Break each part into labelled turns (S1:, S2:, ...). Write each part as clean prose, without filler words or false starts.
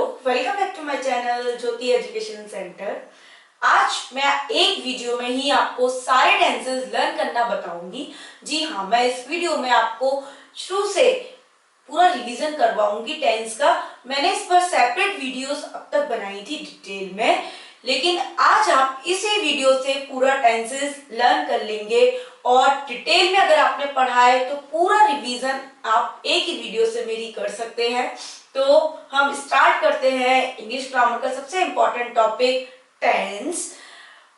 S1: Welcome back to my channel Jyoti education centre. आज मैं एक वीडियो में ही आपको सारे टेंसेस लर्न करना बताऊंगी। जी हाँ, मैं इस वीडियो में आपको शुरू से पूरा रिवीजन करवाऊंगी टेंस का। मैंने इस पर सेपरेट वीडियोस अब तक बनाई थी डिटेल में, लेकिन आज आप इसी वीडियो से पूरा टेंसेस लर्न कर लेंगे और डिटेल में अगर आपने पढ़ा है तो पूरा रिवीजन आप एक ही वीडियो से मेरी कर सकते हैं। तो हम स्टार्ट करते हैं इंग्लिश ग्रामर का सबसे इंपॉर्टेंट टॉपिक टेंस।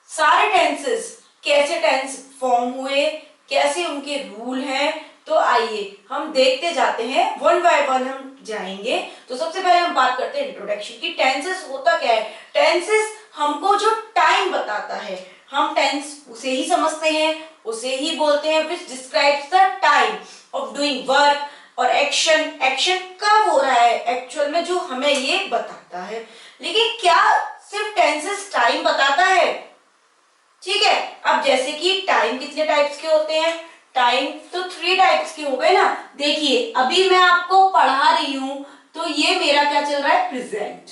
S1: सारे टेंसेस कैसे टेंस फॉर्म हुए, कैसे उनके रूल हैं, तो आइए हम देखते जाते हैं, वन बाय वन हम जाएंगे। तो सबसे पहले हम बात करते हैं इंट्रोडक्शन की। टेंसेस होता क्या है? टेंसेस हमको जो टाइम बताता है, हम टेंस उसे ही समझते हैं, उसे ही बोलते हैं विच describes the time of doing work और एक्शन। एक्शन कब हो रहा है एक्चुअल में, जो हमें ये बताता है। लेकिन क्या सिर्फ टेंसेस टाइम बताता है? ठीक है, अब जैसे कि टाइम कितने टाइप्स के होते हैं? टाइम तो 3 टाइप्स के हो गए ना। देखिए अभी मैं आपको पढ़ा रही हूं तो ये मेरा क्या चल रहा है? प्रेजेंट।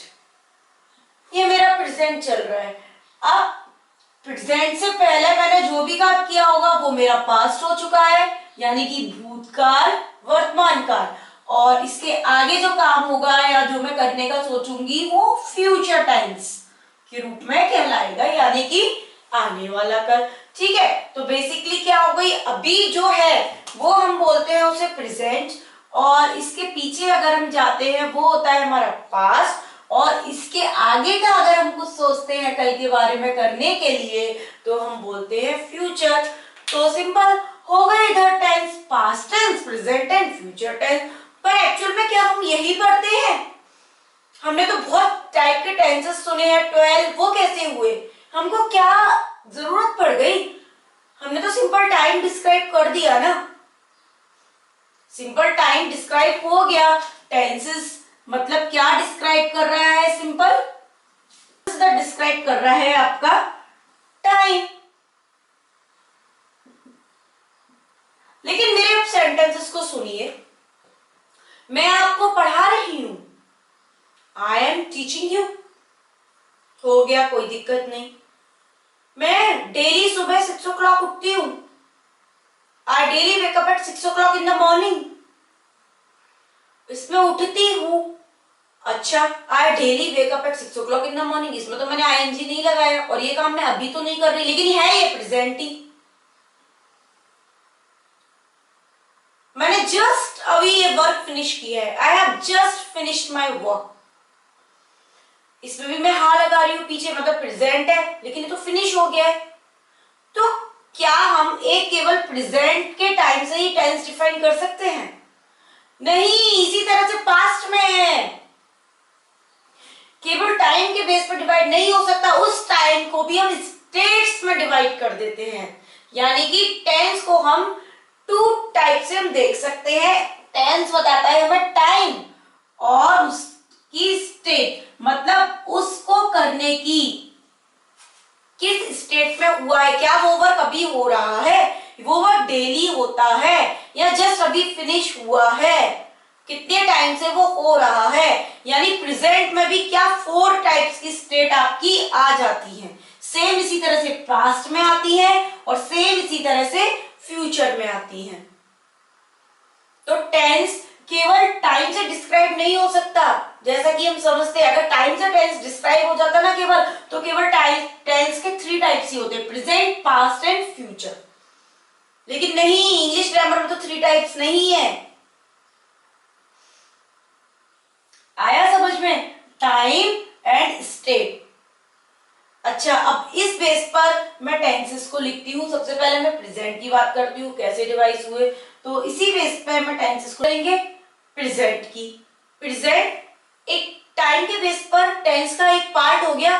S1: ये मेरा प्रेजेंट चल रहा है। अब प्रेजेंट से पहले मैंने जो भी काम किया होगा वो मेरा पास्ट हो चुका है, यानी कि भूतकाल, वर्तमान काल, और इसके आगे जो काम होगा या जो मैं करने का सोचूंगी वो फ्यूचर टेंस के रूप में कहलाएगा, यानी कि आने वाला काल। ठीक है, तो बेसिकली क्या हो गई, अभी जो है वो हम बोलते हैं उसे प्रेजेंट, और इसके पीछे अगर हम जाते हैं वो होता है हमारा पास्ट, और इसके आगे का अगर हम कुछ सोचते हैं कल के बारे में करने के लिए तो हम बोलते हैं फ्यूचर। तो सिंपल हो गए इधर tense, past tense, present tense, future tense. पर एक्चुअल में क्या हम यही पढ़ते हैं? हमने तो बहुत टाइप के टेंसेस सुने हैं, 12, वो कैसे हुए? हमको क्या जरूरत पड़ गई? हमने तो सिंपल टाइम डिस्क्राइब कर दिया ना। सिंपल टाइम डिस्क्राइब हो गया। टेंसेस मतलब क्या डिस्क्राइब कर रहा है? सिंपल डिस्क्राइब कर रहा है आपका टाइम। लेकिन मेरे अब सेंटेंसेस को सुनिए, मैं आपको पढ़ा रही हूं, आई एम टीचिंग यू, हो गया, कोई दिक्कत नहीं। मैं डेली सुबह 6 o'clock उठती हूं, I daily wake up at 6 o'clock in the morning, इसमें उठती हूं। अच्छा, I daily wake up at 6 o'clock in the morning, इसमें तो मैंने आईएनजी नहीं लगाया और ये काम मैं अभी तो नहीं कर रही, लेकिन है ये प्रेजेंट ही। मैंने जस्ट अभी ये वर्क फिनिश किया है, I have just finished my work. इसमें भी मैं हाँ लगा रही हूं पीछे, मतलब प्रेजेंट है, लेकिन ये तो फिनिश हो गया है। तो क्या हम एक केवल प्रेजेंट के टाइम से ही टेंस डिफाइन कर सकते हैं? नहीं, इसी तरह से पास्ट में है, केवल टाइम के बेस पर डिवाइड नहीं हो सकता। उस टाइम को भी हम स्टेट्स में डिवाइड कर देते हैं, यानी कि टेंस को हम 2 टाइप से हम देख सकते हैं। टेंस बताता है हमें टाइम और उसकी स्टेट, मतलब उसको करने की किस स्टेट में हुआ है, क्या वो वर्क अभी हो रहा है, वो वर्क डेली होता है या जस्ट अभी फिनिश हुआ है, कितने टाइम से वो हो रहा है। यानी प्रेजेंट में भी क्या 4 टाइप्स की स्टेट आपकी आ जाती है। सेम इसी तरह से पास्ट में आती है और सेम इसी तरह से फ्यूचर में आती है। तो टेंस केवल टाइम से डिस्क्राइब नहीं हो सकता, जैसा कि हम समझते हैं। अगर टाइम से टेंस डिस्क्राइब हो जाता ना केवल, तो केवल टेंस के 3 टाइप्स ही होते, प्रेजेंट, पास्ट एंड फ्यूचर। लेकिन नहीं, इंग्लिश ग्रामर में तो 3 टाइप्स नहीं है। आया समझ में? Time and state. अच्छा, अब इस बेस पर मैं टेंसेस को लिखती हूँ। सबसे पहले मैं प्रेजेंट की बात करती हूँ, कैसे डिवाइस हुए, तो इसी बेस पर मैं टेंसेस को लेंगे प्रेजेंट की। प्रेजेंट एक टाइम के बेस पर टेंस का एक पार्ट हो गया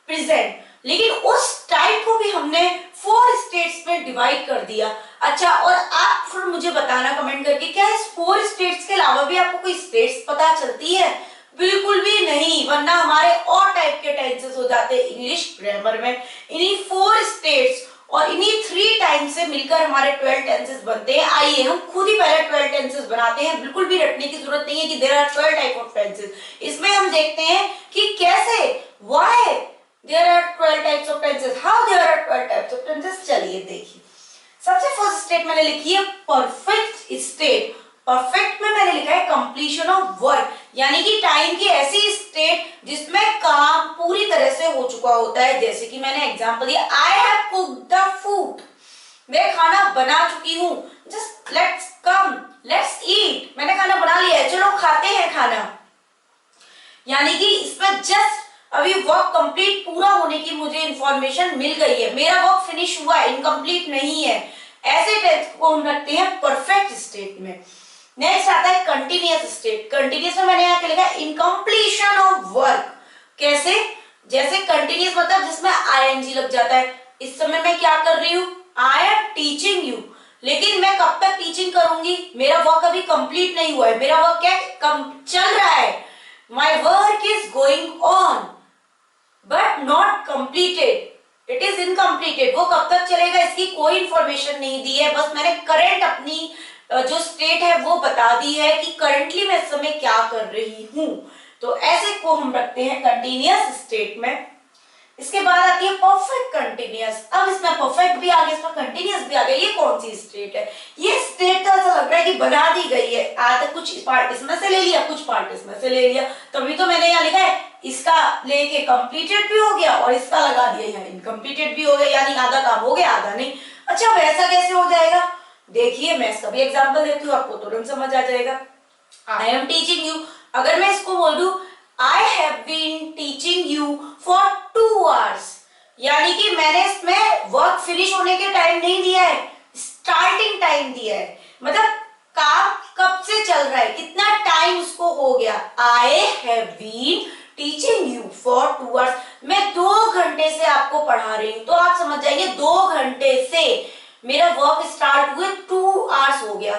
S1: प्रेजेंट, लेकिन उस टाइम को भी हमने 4 स्टेट्स में डिवाइड कर दिया। अच्छा, और आप फिर मुझे बताना कमेंट करके, क्या इस 4 स्टेट्स के अलावा भी आपको कोई स्टेट्स पता चलती है? बिल्कुल भी नहीं, वरना हमारे और टाइप के टेंसेस हो जाते इंग्लिश ग्रामर में। इन्हीं 4 स्टेट्स और इन्हीं 3 टाइम से मिलकर हमारे 12 टेंसेस बनते हैं। आइए हम खुद ही पहले 12 टेंसेस बनाते हैं, बिल्कुल भी रटने की जरूरत नहीं है कि there are 12 type of tenses. इसमें हम देखते हैं कि कैसे, why there are 12 types of tenses, how there are 12 types of tenses. चलिए देखिए, सबसे फर्स्ट स्टेट मैंने लिखी है परफेक्ट स्टेट। परफेक्ट में मैंने लिखा है कंप्लीशन ऑफ वर्क, यानी कि टाइम की ऐसी स्टेट जिसमें काम पूरी तरह से हो चुका होता है। जैसे कि मैंने एग्जांपल दिया, I have cooked the food, मैं खाना बना चुकी हूँ। Just let's come, let's eat, मैंने खाना बना लिया है, चलो खाते हैं खाना। यानी कि इसमें जस्ट अभी वर्क कंप्लीट पूरा होने की मुझे इंफॉर्मेशन मिल गई है, मेरा वर्क फिनिश हुआ है, इनकम्प्लीट नहीं है। ऐसे टेंस को हम रखते हैं परफेक्ट स्टेट में। नेक्स्ट आता है कंटिन्यूअस स्टेट। कंटिन्यूअस में मैंने यहाँ क्या लिखा है, इनकम्प्लीशन ऑफ वर्क। कैसे, जैसे कंटिन्यूअस मतलब जिसमें आईएनजी लग जाता है। इस समय मैं क्या कर रही हूँ, आई एम टीचिंग यू, लेकिन मैं कब तक टीचिंग करूंगी, मेरा वर्क अभी कंप्लीट नहीं हुआ है, मेरा वर्क क्या चल रहा है, my work is going on but not completed, it is incompleted. वो कब तक चलेगा इसकी कोई इंफॉर्मेशन नहीं दी है, बस मैंने करंट अपनी जो स्टेट है वो बता दी है कि करंटली मैं इस समय क्या कर रही हूं। तो ऐसे को हम रखते हैं कंटिन्यूअस स्टेट में। इसके बाद आती है परफेक्ट कंटिन्यूअस। अब इसमें परफेक्ट भी आ गया, इसमें कंटिन्यूअस भी आ गया। ये कौन सी स्टेट है, ये स्टेट तो ऐसा लग रहा है कि बना दी गई है, आज कुछ पार्ट इसमें से ले लिया, कुछ पार्ट इसमें से ले लिया, तभी तो मैंने यहाँ लिखा है इसका लेके कंप्लीटेड भी हो गया और इसका लगा दिया यहाँ इनकम्प्लीटेड भी हो गया, यानी आधा काम हो गया आधा नहीं। अच्छा वैसा कैसे हो जाएगा, देखिए मैं इसका भी एग्जाम्पल देती हूँ, आपको तुरंत समझ आ जाएगा। आई एम टीचिंग यू, अगर मैं इसको बोल दूं I have been teaching you for 2 hours, यानी कि मैंने इसमें वर्क फिनिश होने के टाइम नहीं दिया है, स्टार्टिंग टाइम दिया है, मतलब काम कब से चल रहा है, कितना टाइम उसको हो गया। I have been teaching you for 2 hours, मैं 2 घंटे से आपको पढ़ा रही हूँ, तो आप समझ जाइए 2 घंटे से मेरा वर्क स्टार्ट हुए 2 आवर्स हो गया।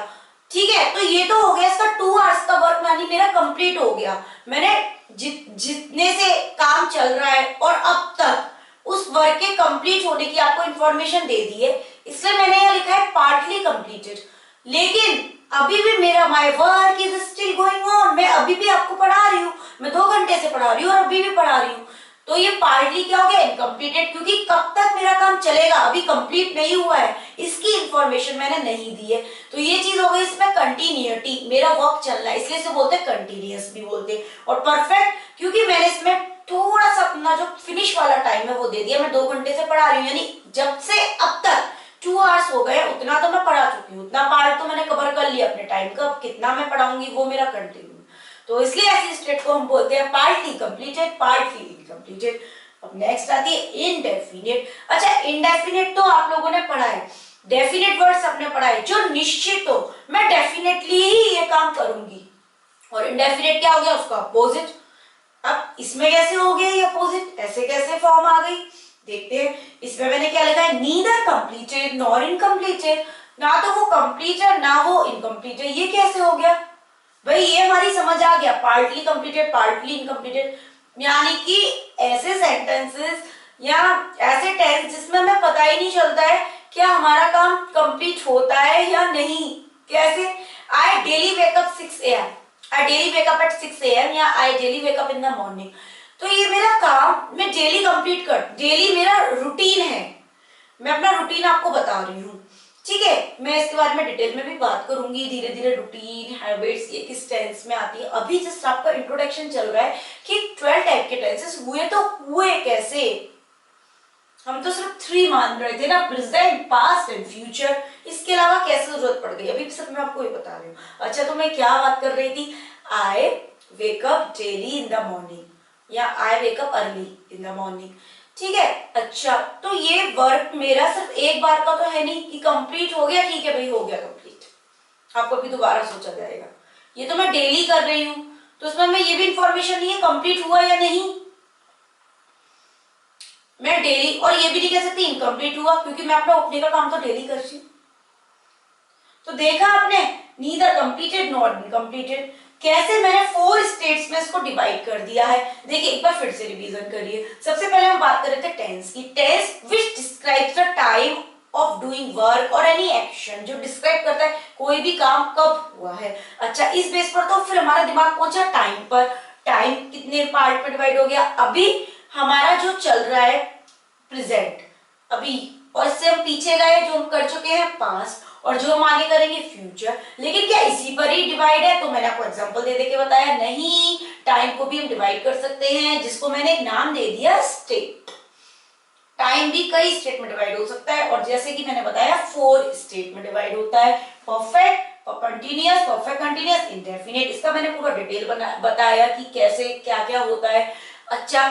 S1: ठीक है, तो ये तो हो गया इसका 2 आवर्स का वर्क, यानी मेरा कंप्लीट हो गया। मैंने जितने से काम चल रहा है और अब तक उस वर्क के कंप्लीट होने की आपको इंफॉर्मेशन दे दी है, इसलिए मैंने यहाँ लिखा है पार्टली कंप्लीटेड। लेकिन अभी भी मेरा my work is still going on, मैं अभी भी आपको पढ़ा रही हूँ, मैं 2 घंटे से पढ़ा रही हूँ और अभी भी पढ़ा रही हूँ। तो ये पार्टली क्या हो गया, इनकम्प्लीटेड, क्योंकि कब तक मेरा काम चलेगा अभी कंप्लीट नहीं हुआ है, इसकी इंफॉर्मेशन मैंने नहीं दी है। तो ये चीज हो गई इसमें कंटिन्यूटी, मेरा वर्क चल रहा है, इसलिए इसे बोलते हैं कंटिन्यूअस भी बोलते हैं। और परफेक्ट क्योंकि मैंने इसमें थोड़ा सा अपना जो फिनिश वाला टाइम है वो दे दिया, मैं 2 घंटे से पढ़ा रही हूँ, यानी जब से अब तक 2 आवर्स हो गए, उतना तो मैं पढ़ा चुकी हूँ, उतना पार्ट तो मैंने कवर कर लिया अपने टाइम का, अब कितना मैं पढ़ाऊंगी वो मेरा कंटिन्यू। तो इसलिए ऐसी स्टेट को हम बोलते हैं पार्टली कंप्लीटेड, पार्टली इनकम्प्लीटेड। अब नेक्स्ट आती है इनडेफिनिट। अच्छा इनडेफिनिट तो आप लोगों ने पढ़ा है, डेफिनेट वर्ड्स आपने पढ़ा है, जो निश्चित हो, मैं डेफिनेटली ही ये काम करूंगी। और इनडेफिनिट क्या हो गया, उसका अपोजिट। अब इसमें कैसे हो गया ये अपोजिट, ऐसे कैसे फॉर्म आ गई, देखते हैं। इसमें मैंने क्या लिखा है, नीदर कंप्लीटेड नॉर इनकम्प्लीटेड, ना तो वो कंप्लीट है ना वो इनकम्प्लीट है, ये कैसे हो गया भाई, ये हमारी समझ आ गया, पार्टली कंप्लीटेड पार्टली इनकम्प्लीटेड, यानी कि ऐसे सेंटेंसेस या ऐसे टेंस जिसमें हमें पता ही नहीं चलता है क्या हमारा काम कंप्लीट होता है या नहीं। कैसे, I daily wake up 6 AM, I daily wake up at 6 AM या I daily wake up in the morning, तो ये मेरा काम मैं डेली कंप्लीट कर, डेली मेरा रूटीन है, मैं अपना रूटीन आपको बता रही हूँ। ठीक है, मैं इसके बारे में डिटेल में भी बात करूंगी धीरे धीरे, रूटीन हैबिट्स ये किस टेंस में आती है। अभी जस्ट आपका इंट्रोडक्शन चल रहा है कि 12 टाइप के टेंसेस हुए, तो हुए कैसे, हम तो सिर्फ 3 मान रहे थे ना, प्रेजेंट पास्ट एंड फ्यूचर, इसके अलावा कैसे जरूरत पड़ गई, अभी सिर्फ मैं आपको ये बता रही हूँ। अच्छा तो मैं क्या बात कर रही थी, I wake up daily in the morning या I wake up early in the morning. ठीक है, अच्छा तो ये वर्क मेरा सिर्फ एक बार का तो है नहीं कि कंप्लीट हो गया, ठीक है भाई हो गया कंप्लीट, आपको अभी दोबारा सोचा जाएगा, ये तो मैं डेली कर रही हूँ, तो उसमें मैं ये भी इंफॉर्मेशन नहीं है कंप्लीट हुआ या नहीं, मैं डेली, और ये भी नहीं कह सकती इनकम्प्लीट हुआ, क्योंकि मैं अपना उठने का काम तो डेली कर रही हूँ। तो देखा आपने, नीदर कंप्लीटेड नॉट इनकम्प्लीटेड, कैसे मैंने 4 स्टेट्स में इसको डिवाइड कर दिया है। देखिए एक बार फिर से रिवीजन करिए। सबसे पहले हम बात कर रहे थे टेंस की। Tense which describes the time of doing work और एनी एक्शन, जो डिस्क्राइब करता है कोई भी काम कब हुआ है। अच्छा, इस बेस पर तो फिर हमारा दिमाग पहुंचा टाइम पर। टाइम कितने पार्ट में डिवाइड हो गया। अभी हमारा जो चल रहा है प्रेजेंट अभी, और इससे हम पीछे गए जो हम कर चुके हैं पास्ट, और जो हम आगे करेंगे फ्यूचर। लेकिन क्या इसी पर ही डिवाइड है? तो मैंने आपको एग्जांपल दे दे के बताया नहीं, टाइम को भी हम डिवाइड कर सकते हैं, जिसको मैंने एक नाम दे दिया स्टेट। टाइम भी कई स्टेट में डिवाइड हो सकता है, और जैसे कि मैंने बताया 4 स्टेट में डिवाइड होता है। Perfect, continuous, perfect continuous, indefinite. इसका मैंने पूरा डिटेल बताया कि कैसे क्या क्या होता है। अच्छा,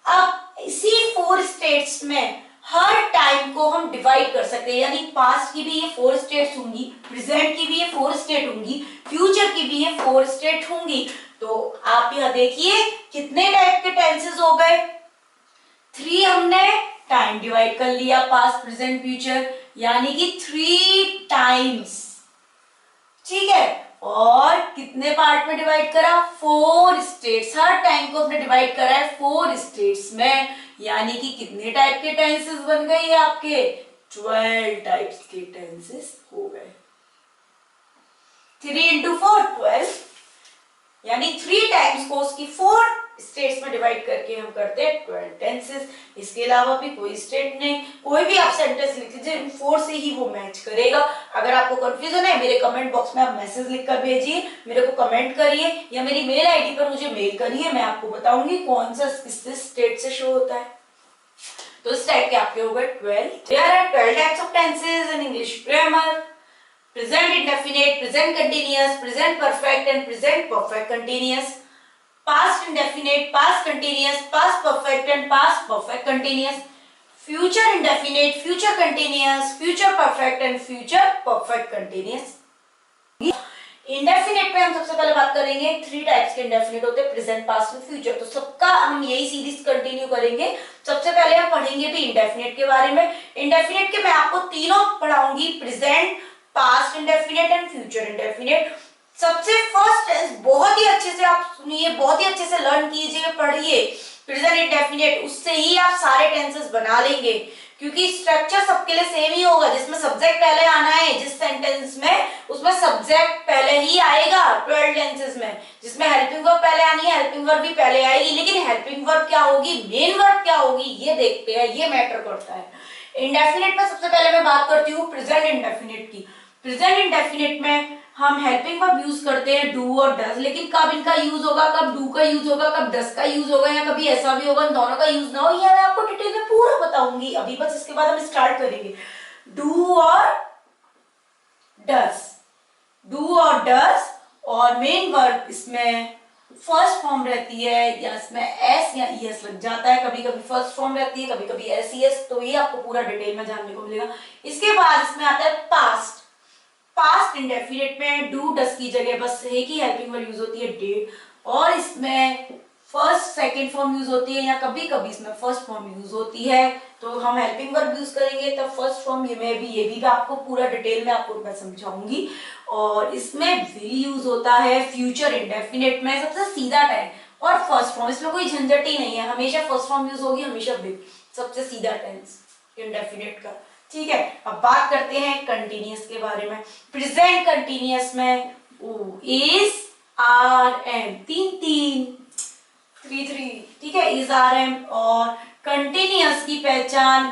S1: अब इसी 4 स्टेट्स में हर टाइम को हम डिवाइड कर सकते हैं, यानी पास्ट की भी ये 4 स्टेट्स होंगी, प्रेजेंट की भी ये 4 स्टेट होंगी, फ्यूचर की भी ये 4 स्टेट होंगी। तो आप यहां देखिए कितने टाइप के टेंसेस हो गए। 3 हमने टाइम डिवाइड कर लिया, पास्ट प्रेजेंट फ्यूचर, यानी कि 3 टाइम्स। ठीक है, और कितने पार्ट में डिवाइड करा? 4 स्टेट्स। हर टाइम को हमने डिवाइड करा है 4 स्टेट्स में, यानी कि कितने टाइप के टेंसेस बन गए ये आपके? 12 टाइप्स के टेंसेस हो गए। 3 into 4 12, यानी 3 टाइम्स को उसकी 4 स्टेट्स में डिवाइड करके हम करते हैं 12 टेंसेस। इसके अलावा भी कोई स्टेट नहीं, कोई भी आप सेंटेंस लिख लीजिए, इन 4 से ही वो मैच करेगा। अगर आपको कंफ्यूजन है, मेरे कमेंट बॉक्स में आप मैसेज लिखकर भेजिए, मेरे को कमेंट करिए, या मेरी मेल आईडी पर मुझे मेल करिए, मैं आपको बताऊंगी कौन सा किस स्टेट से शो होता है। तो इस टाइप के आपके हो गए 12। There are 12 types of tenses in English grammar: present indefinite, present continuous, present perfect and present perfect continuous, past indefinite, past continuous, past perfect and past perfect continuous, future indefinite, future continuous, future perfect and future perfect continuous। Indefinite पे हम सबसे पहले बात करेंगे। 3 types के indefinite होते हैं, present, past और फ्यूचर। तो सबका हम यही सीरीज कंटिन्यू करेंगे। सबसे पहले हम पढ़ेंगे भी इंडेफिनेट के बारे में। इंडेफिनेट के मैं आपको तीनों पढ़ाऊंगी, present, past indefinite and future indefinite. सबसे फर्स्ट टेंस बहुत ही अच्छे से आप सुनिए, बहुत ही अच्छे से लर्न कीजिए, पढ़िए प्रेजेंट इंडेफिनिट, उससे ही आप सारे टेंसेस बना लेंगे, क्योंकि स्ट्रक्चर सबके लिए सेम ही होगा। जिसमें सब्जेक्ट पहले आना है जिस सेंटेंस में, उसमें सब्जेक्ट पहले ही आएगा 12 टेंसेस में। जिसमें हेल्पिंग वर्ब पहले आनी है, हेल्पिंग वर्ब भी पहले आएगी, लेकिन हेल्पिंग वर्ब क्या होगी, मेन वर्ब क्या होगी, ये देखते हैं, ये मैटर करता है। इंडेफिनिट में सबसे पहले मैं बात करती हूँ प्रेजेंट इंडेफिनिट की। प्रेजेंट इंडेफिनिट में हम हेल्पिंग वर्ब यूज करते हैं डू और डज, लेकिन कब इनका यूज होगा, कब डू का यूज होगा, कब डज का यूज होगा, या कभी ऐसा भी होगा दोनों का यूज ना हो, ये मैं आपको डिटेल में पूरा बताऊंगी अभी। बस इसके बाद हम स्टार्ट करेंगे। डू और डज, डू और डज, और मेन वर्ब इसमें फर्स्ट फॉर्म रहती है, या इसमें एस या ईएस लग जाता है, कभी कभी फर्स्ट फॉर्म रहती है, कभी कभी एस ईएस। तो ये आपको पूरा डिटेल में जानने को मिलेगा। इसके बाद इसमें आता है पास्ट। पास्ट इंडेफिनिट में डू डस की जगह बस एक ही हेल्पिंग वर्ब यूज होती है, डिड, और इसमें फर्स्ट सेकंड फॉर्म यूज होती है, या कभी कभी इसमें फर्स्ट फॉर्म यूज होती है। तो हम हेल्पिंग वर्ब यूज करेंगे तब फर्स्ट फॉर्म, ये भी आपको पूरा डिटेल में आपको मैं समझाऊंगी। और इसमें विल यूज होता है फ्यूचर इंडेफिनिट में, सबसे सीधा टाइप, और फर्स्ट फॉर्म, इसमें कोई झंझट ही नहीं है, हमेशा फर्स्ट फॉर्म यूज होगी, हमेशा विल, सबसे सीधा टेंस इंडेफिनिट का। ठीक है, अब बात करते हैं कंटीन्यूअस के बारे में। प्रेजेंट कंटीन्यूअस में इज, आर, एम, तीन, ठीक है, इज, आर, एम। और कंटीन्यूअस की पहचान,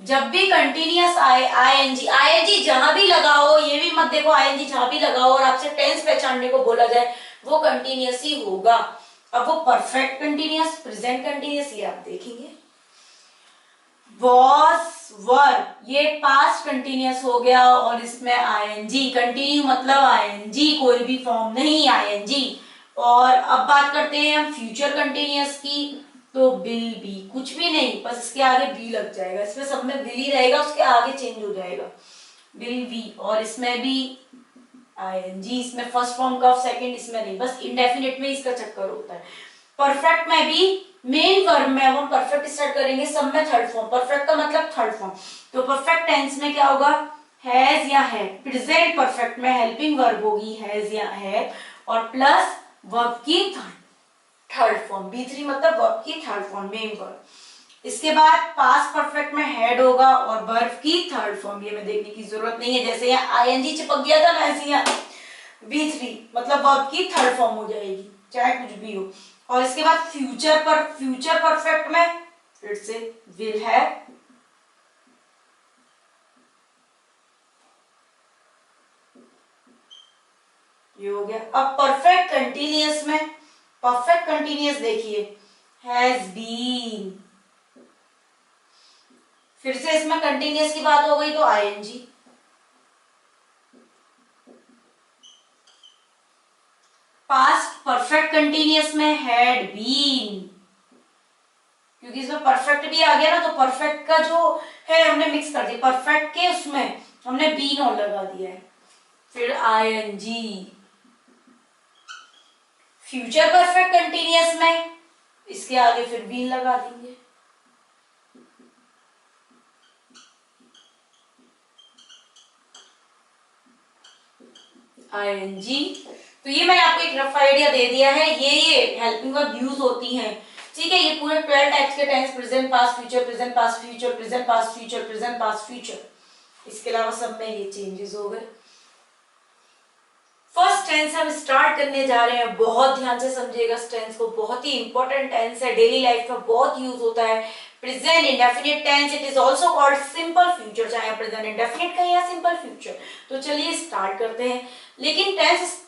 S1: जब भी कंटीन्यूअस आए, आईएनजी, आईएनजी जहां भी लगाओ, ये भी मत देखो आईएनजी जहां भी लगाओ और आपसे टेंस पहचानने को बोला जाए, वो कंटीन्यूअस ही होगा। अब वो परफेक्ट कंटीन्यूअस, प्रेजेंट कंटीन्यूअस, ये आप देखेंगे। was, were, ये पास्ट कंटीन्यूअस हो गया, और इसमें आईएनजी, कंटिन्यू मतलब आईएनजी, कोई भी फॉर्म नहीं, आईएनजी। और अब बात करते हैं हम फ्यूचर कंटीन्यूअस की। तो विल बी, कुछ भी नहीं, बस इसके आगे बी लग जाएगा, इसमें सब में विल ही रहेगा, उसके आगे चेंज हो जाएगा, विल बी। और इसमें भी आईएनजी, इसमें फर्स्ट फॉर्म का, सेकंड इसमें नहीं, बस इंडेफिनिट में इसका चक्कर होता है। परफेक्ट में भी मेन वर्ब में, अब हम परफेक्ट स्टार्ट करेंगे, सब में थर्ड फॉर्म, परफेक्ट का मतलब थर्ड फॉर्म। तो परफेक्ट टेंस में क्या होगा, हैज या हैड। प्रेजेंट परफेक्ट में हेल्पिंग वर्ब होगी हैज या हैड, और प्लस वर्ब की थर्ड फॉर्म, B3 मतलब वर्ब की थर्ड फॉर्म, मेन वर्ब। इसके बाद पास्ट परफेक्ट में हेड होगा और वर्ब की थर्ड फॉर्म, ये मैं देखने की जरूरत नहीं है, जैसे यहाँ ING चिपक गया था ना, ऐसे यहाँ B3 मतलब वर्ब की थर्ड फॉर्म हो जाएगी, चाहे कुछ भी हो। और इसके बाद फ्यूचर परफेक्ट में फिर से विल हैव, ये हो गया। अब परफेक्ट कंटिन्यूअस में, परफेक्ट कंटिन्यूअस देखिए हैज बीन, फिर से इसमें कंटिन्यूअस की बात हो गई तो ING। पास्ट परफेक्ट कंटिन्यूअस में हैड बीन, क्योंकि इसमें परफेक्ट भी आ गया ना, तो परफेक्ट का जो है हमने मिक्स कर दिया, परफेक्ट के उसमें हमने बीन और लगा दिया है। फिर ING। फ्यूचर परफेक्ट कंटिन्यूअस में इसके आगे फिर बीन लगा देंगे। ING। तो ये मैंने आपको एक रफ आइडिया दे दिया है, ये हेल्पिंग वर्ब यूज होती हैं, ठीक है। ये पूरे 12 टाइप्स के tense, present past future, present past future, present past future, present past future. इसके अलावा सब में ये चेंजेस हो गए। फर्स्ट टेंस हम स्टार्ट करने जा रहे हैं, बहुत ध्यान से समझिएगा इस टेंस को, बहुत ही इंपॉर्टेंट टेंस है, डेली लाइफ में बहुत यूज होता है। Present indefinite tense, it is also called simple future, चाहे प्रेजेंट इंडेफिनिट कहें या सिंपल फ्यूचर। तो चलिए स्टार्ट करते हैं। लेकिन टेंस,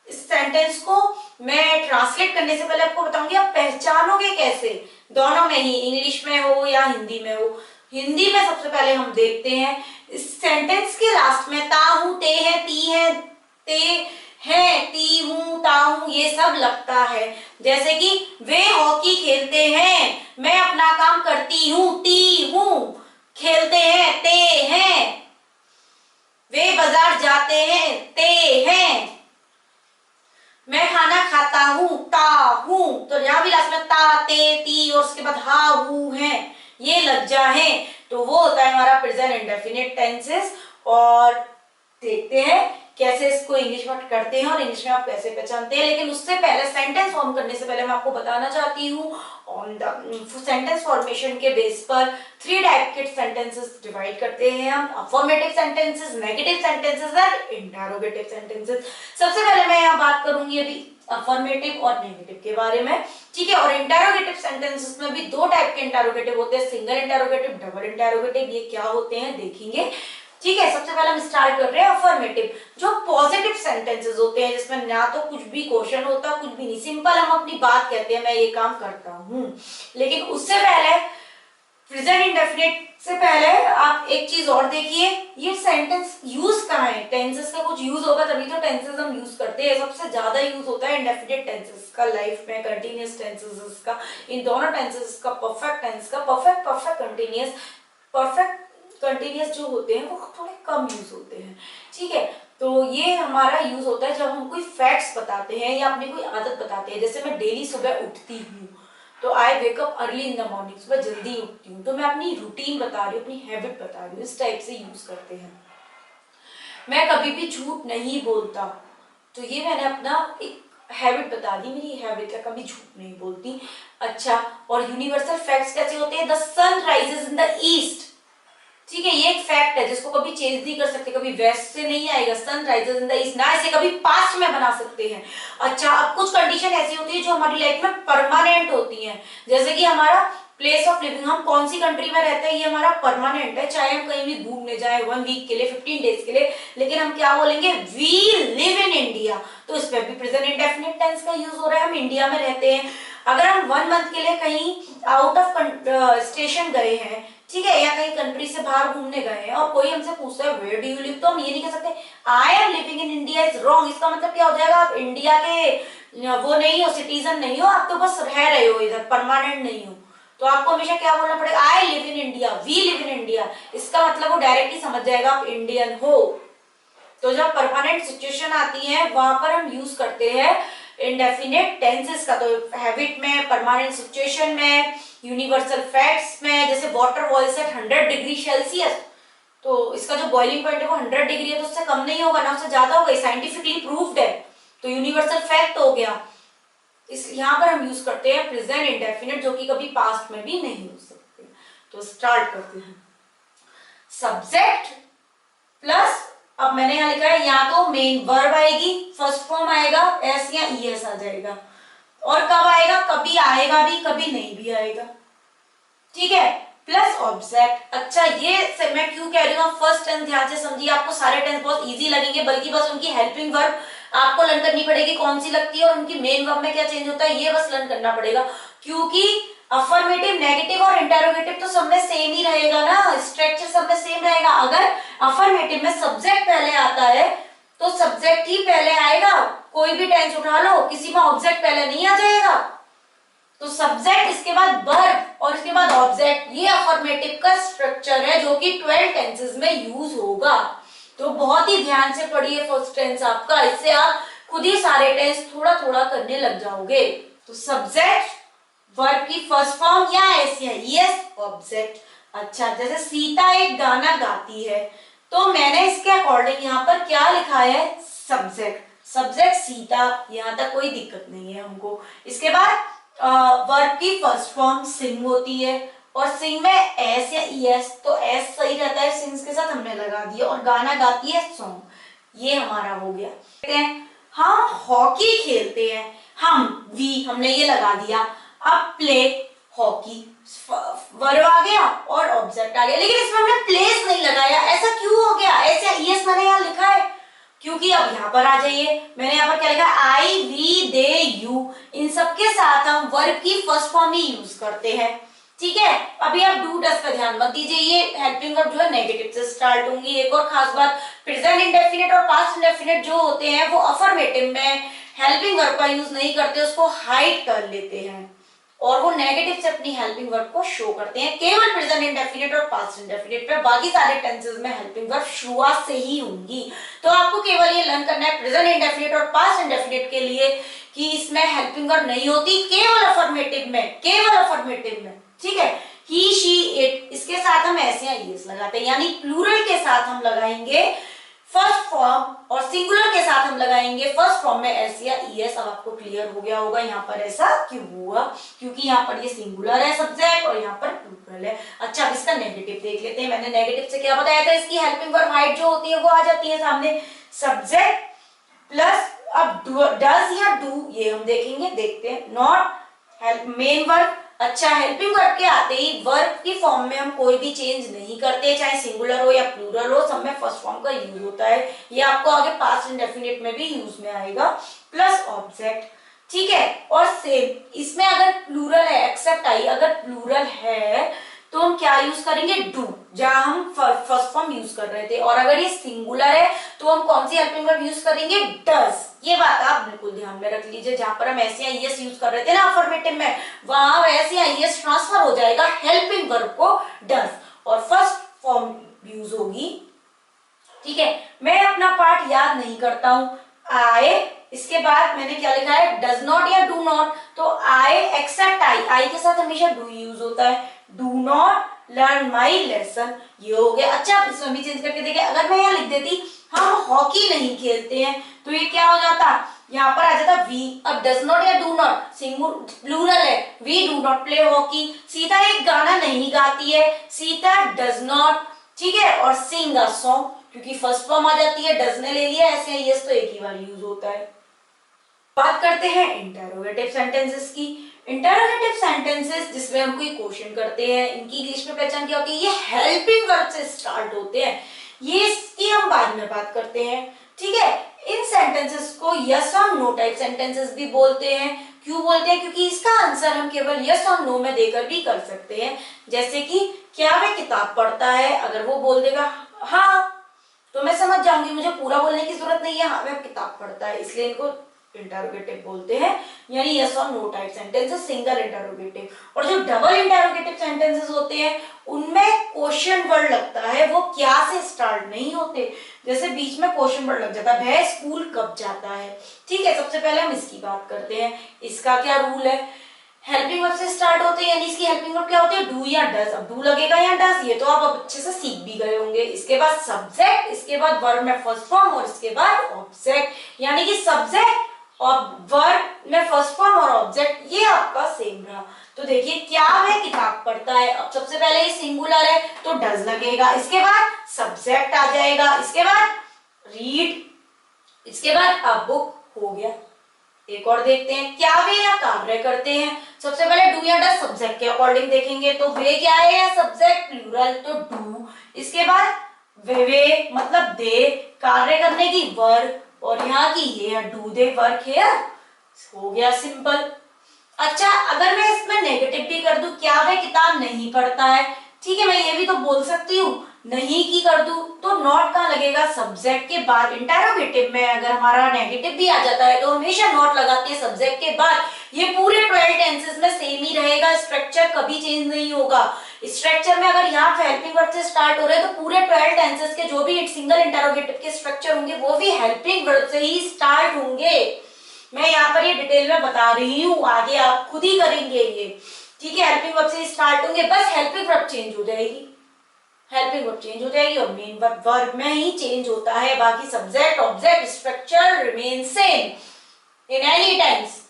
S1: इस सेंटेंस को मैं ट्रांसलेट करने से पहले आपको बताऊंगी आप पहचानोगे कैसे, दोनों में ही, इंग्लिश में हो या हिंदी में हो। हिंदी में सबसे पहले हम देखते हैं, इस सेंटेंस के लास्ट में ता हूं, ते है, ती है, ते है, ती हूं, ता हूं, ये सब लगता है। जैसे कि वे हॉकी खेलते हैं, मैं अपना काम करती हूं, ती हूं, खेलते हैं, ते हैं, वे बाजार जाते हैं, ते हैं, मैं खाना खाता हूं, ता हूं। तो यहां भी लास्ट में ता, ते, ती और उसके बाद हा, हु है, ये लज्जा है। तो वो होता है हमारा प्रेजेंट इंडेफिनिट टेंसेस। और देखते हैं कैसे इसको इंग्लिश में करते हैं और इंग्लिश में आप कैसे पहचानते हैं। लेकिन उससे पहले सेंटेंस फॉर्म करने से पहले मैं आपको बताना चाहती हूँ, ऑन द सेंटेंस फॉर्मेशन के बेस पर 3 टाइप के सेंटेंसेस डिवाइड करते हैं हम, अफर्मेटिव सेंटेंसेस, नेगेटिव सेंटेंसेस और इंटरोगेटिव सेंटेंसेस। सबसे पहले मैं यहाँ बात करूंगी अभी अफर्मेटिव और नेगेटिव के बारे में, ठीक है। और इंटरोगेटिव सेंटेंसेस में भी 2 टाइप के इंटरोगेटिव होते हैं, सिंगल इंटरोगेटिव, डबल इंटरोगेटिव। ये क्या होते हैं देखेंगे, ठीक है। सबसे पहले हम स्टार्ट कर रहे हैं अफर्मेटिव, जो पॉजिटिव सेंटेंसेस होते हैं, जिसमें ना तो कुछ भी क्वेश्चन होता, कुछ भी नहीं, सिंपल हम अपनी बात कहते हैं, मैं ये काम करता हूं। लेकिन उससे पहले, प्रेजेंट इंडेफिनिट से पहले आप एक चीज और देखिए, ये सेंटेंस यूज कहाँ है, टेंसेस का कुछ यूज होगा तभी तो टेंसेस हम यूज करते हैं। सबसे ज्यादा यूज होता है इंडेफिनिट टेंसेस का लाइफ में, कंटिन्यूअस टेंसेस का, इन दोनों टेंसेस का, परफेक्ट टेंस का, परफेक्ट कंटिन्यूअस, परफेक्ट कंटिन्यूअस जो होते हैं वो थोड़े कम यूज होते हैं, ठीक है। तो ये हमारा यूज होता है जब हम कोई फैक्ट्स बताते हैं या अपनी कोई आदत बताते हैं। जैसे मैं डेली सुबह उठती हूँ, तो I wake up early in the morning, सुबह जल्दी उठती हूँ, तो मैं अपनी रूटीन बता रही हूँ, अपनी हैबिट बता रही हूँ, इस टाइप से यूज करते हैं। मैं कभी भी झूठ नहीं बोलता, तो ये मैंने अपना एक हैबिट बता दी, मेरी हैबिट है, कभी झूठ नहीं बोलती। अच्छा, और यूनिवर्सल फैक्ट्स कैसे होते हैं, the sun rises in the east, ठीक है, ये एक फैक्ट है जिसको कभी चेंज नहीं कर सकते, कभी वेस्ट से नहीं आएगा, sun rises in the east, ना इसे कभी पास्ट में बना सकते हैं। अच्छा, अब कुछ कंडीशन ऐसी होती है जो हमारी लाइफ में परमानेंट होती हैं, जैसे कि हमारा प्लेस ऑफ लिविंग, हम कौन सी कंट्री में रहते हैं ये हमारा परमानेंट है, चाहे हम कहीं भी घूमने जाए 1 वीक के लिए, 15 डेज के लिए, लेकिन हम क्या बोलेंगे, वी लिव इन इंडिया। तो इस पे भी प्रेजेंट इंडेफिनिट टेंस का यूज हो रहा है, हम इंडिया में रहते हैं। अगर हम 1 मंथ के लिए कहीं आउट ऑफ स्टेशन गए हैं, ठीक है, या कहीं कंट्री से बाहर घूमने गए हैं और कोई हमसे पूछता है वेयर डू यू लिव, तो हम ये नहीं कह सकते I am living in India, is wrong. इसका मतलब क्या हो जाएगा, आप इंडिया के वो नहीं हो, सिटीजन नहीं हो, आप तो बस रह रहे हो इधर, परमानेंट नहीं हो। तो आपको हमेशा क्या बोलना पड़ेगा, I live in India, we live in India. इसका मतलब वो डायरेक्टली समझ जाएगा आप इंडियन हो। तो जब परमानेंट सिचुएशन आती है वहां पर हम यूज करते हैं इंडेफिनिट टेंसेस का। तो हैबिट में, परमानेंट सिचुएशन में, यूनिवर्सल फैक्ट्स में, जैसे water boils at 100 degree Celsius, तो इसका जो बॉइलिंग पॉइंट है वो 100 डिग्री है, तो उससे कम नहीं होगा ना उससे ज्यादा होगा, साइंटिफिकली प्रूव्ड है। तो यूनिवर्सल फैक्ट हो गया। इस यहाँ पर हम यूज करते हैं प्रेजेंट इंडेफिनिट, जो कि कभी पास्ट में भी नहीं हो सकते। तो स्टार्ट करते हैं। सब्जेक्ट प्लस, अब मैंने यहाँ लिखा है या तो मेन वर्ब आएगी, फर्स्ट फॉर्म आएगा, एस या ईएस आ जाएगा। और कब आएगा, कभी आएगा भी, कभी नहीं भी आएगा, ठीक है। Plus object. अच्छा, ये मैं क्यों कह रही हूँ, फर्स्ट टेंस ध्यान से समझिए, आपको सारे टेंस बहुत इजी लगेंगे, बल्कि बस उनकी हेल्पिंग वर्ब आपको लर्न करनी पड़ेगी कौन सी लगती है और उनकी मेन वर्ब में क्या चेंज होता है, ये बस लर्न करना पड़ेगा। क्योंकि अफर्मेटिव, नेगेटिव और इंटेरोगेटिव तो सब में सेम ही रहेगा ना, स्ट्रक्चर सब में सेम रहेगा। अगर अफर्मेटिव में सब्जेक्ट पहले आता है तो सब्जेक्ट ही पहले आएगा, कोई भी टेंस उठा लो, किसी में ऑब्जेक्ट पहले नहीं आ जाएगा। तो सब्जेक्ट, इसके बाद वर्ब और इसके बाद ऑब्जेक्ट, ये अफर्मेटिव का स्ट्रक्चर है जो कि 12 टेंसेस में यूज होगा। तो बहुत ही ध्यान से पढ़िए फर्स्ट टेंस आपका, इससे आप खुद ही सारे टेंस थोड़ा थोड़ा करने लग जाओगे। तो सब्जेक्ट, वर्ब की फर्स्ट फॉर्म या एस या ईएस, ऑब्जेक्ट। अच्छा, जैसे सीता एक गाना गाती है, तो मैंने इसके अकॉर्डिंग यहाँ पर क्या लिखा है, सब्जेक्ट। सब्जेक्ट सीता, यहाँ तक कोई दिक्कत नहीं है हमको। इसके बाद वर्ब की फर्स्ट फॉर्म सिंग होती है और सिंग में एस या ईएस, तो एस सही रहता है, सिंग्स के साथ हमने लगा दिया, और गाना गाती है सॉन्ग, ये हमारा हो गया। हम हॉकी खेलते हैं, हमने ये लगा दिया। अब प्ले, हॉकी, वर्ब आ गया और ऑब्जेक्ट आ गया, लेकिन इसमें हमने प्लेस नहीं लगाया, ऐसा क्यों हो गया, एस या ईएस मैंने यहाँ लिखा है, क्योंकि अब यहाँ पर आ जाइए, मैंने यहाँ पर क्या लिखा, आई, वी, दे, यू, इन सबके साथ हम वर्ब की फर्स्ट फॉर्म ही यूज करते हैं, ठीक है। अभी आप डू डस का ध्यान मत दीजिए, ये हेल्पिंग वर्ब जो है नेगेटिव से स्टार्ट होंगी। एक और खास बात, प्रेजेंट इंडेफिनिट और पास्ट इंडेफिनिट जो होते हैं वो अफर्मेटिव में हेल्पिंग वर्ब का यूज नहीं करते, उसको हाइड कर लेते हैं और वो नेगेटिव से अपनी हेल्पिंग वर्ब को शो करते हैं, केवल प्रेजेंट इंडेफिनिट और पास्ट इंडेफिनिट पे। बाकी सारे टेंसेस में हेल्पिंग वर्ब शुरुआत से ही होंगी। तो आपको केवल ये लर्न करना है प्रेजेंट इंडेफिनिट और पास्ट इंडेफिनिट के लिए कि इसमें हेल्पिंग वर्ब नहीं होती, केवल अफर्मेटिव में, केवल अफर्मेटिव में, ठीक है। ही, शी, इट, इसके साथ हम एस या ईएस लगाते हैं, यानी प्लूरल के साथ हम लगाएंगे फर्स्ट फॉर्म और सिंगुलर के साथ हम लगाएंगे फर्स्ट फॉर्म में एस या ईएस। अब आपको क्लियर हो गया होगा यहाँ पर ऐसा क्यों हुआ, क्योंकि यहाँ पर ये सिंगुलर है सब्जेक्ट और यहाँ पर प्लूरल है। अच्छा, अब इसका नेगेटिव देख लेते हैं। मैंने नेगेटिव से क्या बताया था, इसकी हेल्पिंग वर्ब हाइड जो होती है वो आ जाती है सामने। सब्जेक्ट प्लस, अब डज या डू, ये हम देखेंगे, देखते हैं। Not, main verb. अच्छा, हेल्पिंग वर्ब के आते ही वर्ब की फॉर्म में हम कोई भी चेंज नहीं करते, चाहे सिंगुलर हो या प्लूरल हो, सब में फर्स्ट फॉर्म का यूज होता है। ये आपको आगे पास्ट इंडेफिनिट में भी यूज में आएगा। प्लस ऑब्जेक्ट, ठीक है। और सेम इसमें अगर प्लूरल है, एक्सेप्ट आई, अगर प्लूरल है तो हम क्या यूज करेंगे, डू, जहां हम फर्स्ट फॉर्म यूज कर रहे थे। और अगर ये सिंगुलर है तो हम कौन सी हेल्पिंग वर्ब यूज करेंगे, डज। ये बात आप बिल्कुल ध्यान में रख लीजिए, जहां पर हम एस या ईएस यूज कर रहे थे ना अफर्मेटिव में, वहां एस या ईएस ट्रांसफर हो जाएगा हेल्पिंग वर्ब को डज और फर्स्ट फॉर्म यूज होगी, ठीक है। मैं अपना पार्ट याद नहीं करता हूं, आए, इसके बाद मैंने क्या लिखा है, डज नॉट या डू नॉट, तो आई एक्सेप्ट आई, आई के साथ हमेशा डू यूज होता है। Do not learn my lesson, ये हो गया। अच्छा, इसमें भी चेंज करके देखिए, अगर मैं यहाँ लिख देती हम हॉकी नहीं खेलते हैं, तो ये क्या हो जाता, यहाँ पर आ जाता वी। अब डज नॉट या डू नॉट सिंगुलर प्लूरल है, we do not play hockey. Sita एक गाना नहीं गाती है, सीता डज नॉट, ठीक है। और सिंग अ सॉन्ग, क्योंकि फर्स्ट फॉर्म आ जाती है, डज ने ले लिया, ऐसे यस तो एक ही बार यूज होता है। बात करते हैं इंटेरोगेटिव सेंटेंसेस की। इंटेरोगेटिव सेंटेंसेस जिसमें हम कोई क्वेश्चन करते हैं, इनकी इंग्लिश में पहचान क्या होती है, ये हेल्पिंग वर्ब से स्टार्ट होते हैं, ये इसकी हम बाद में बात करते हैं, ठीक है। इन सेंटेंसेस को यस और नो टाइप सेंटेंसेस भी बोलते हैं। क्यों बोलते हैं, क्योंकि इसका आंसर हम केवल यस और नो में देकर भी कर सकते हैं। जैसे कि क्या वह किताब पढ़ता है, अगर वो बोल देगा हाँ, तो मैं समझ जाऊंगी, मुझे पूरा बोलने की जरूरत नहीं है, हाँ वह किताब पढ़ता है, इसलिए इनको इंटरोगेटिव बोलते हैं, यानी यस और no type sentences, single interrogative. और जो डबल इंटरोगेटिव सेंटेंसेस होते हैं उनमें क्वेश्चन वर्ड लगता है, वो क्या से स्टार्ट नहीं होते। जैसे बीच में क्वेश्चन वर्ड लग जाता है, वह स्कूल कब जाता है, ठीक है। सबसे पहले हम इसकी बात करते हैं, इसका क्या रूल है, हेल्पिंग वर्ब से स्टार्ट होते हैं, यानी इसकी हेल्पिंग वर्ब क्या होती है, डू या डज। अब डू लगेगा या डज, ये तो आप अब अच्छे से सीख भी गए होंगे। इसके बाद सब्जेक्ट, इसके बाद वर्ब में फर्स्ट फॉर्म और इसके बाद ऑब्जेक्ट, यानी कि सब्जेक्ट और वर्ब में फर्स्ट फॉर्म और ऑब्जेक्ट ये आपका सेम रहा। तो देखिए क्या वह किताब पढ़ता है, अब सबसे पहले ये सिंगुलर है तो डज लगेगा, इसके बाद सब्जेक्ट आ जाएगा, इसके बाद रीड, इसके बाद अ बुक हो गया। एक और देखते हैं, क्या वे या कार्य करते हैं। सबसे पहले डू या डज सब्जेक्ट के अकॉर्डिंग देखेंगे, तो वे क्या है या सब्जेक्ट प्लूरल तो डू, इसके बाद वे मतलब दे, कार्य करने की वर्ब, और यहाँ की ये डू दे वर्क हियर, हो गया सिंपल। अच्छा अगर मैं इसमें नेगेटिव भी कर दूं, क्या वह किताब नहीं पढ़ता है, ठीक है मैं ये भी तो बोल सकती हूँ, नहीं की कर दूं तो नॉट कहाँ लगेगा, सब्जेक्ट के बाद। इंटरोगेटिव में अगर हमारा नेगेटिव भी आ जाता है तो हमेशा नॉट लगाते हैं सब्जेक्ट के बाद। ये पूरे 12 टेंसेस में सेम ही रहेगा, स्ट्रक्चर कभी चेंज नहीं होगा। स्ट्रक्चर में अगर यहाँ हेल्पिंग वर्ब से स्टार्ट हो रहे हैं तो पूरे 12 टेंसेस के जो भी सिंगल इंटरोगेटिव के स्ट्रक्चर होंगे वो भी हेल्पिंग वर्ब से ही स्टार्ट होंगे। मैं यहाँ पर ये डिटेल में बता रही हूँ, आगे आप खुद ही करेंगे ये, ठीक है। हेल्पिंग वर्ब से स्टार्ट होंगे, बस हेल्पिंग वर्ब चेंज हो जाएगी, हेल्पिंग वर्ब चेंज हो जाएगी और मेन वर्ब वर्ब में ही चेंज होता है, बाकी subject object structure remain same in any tense.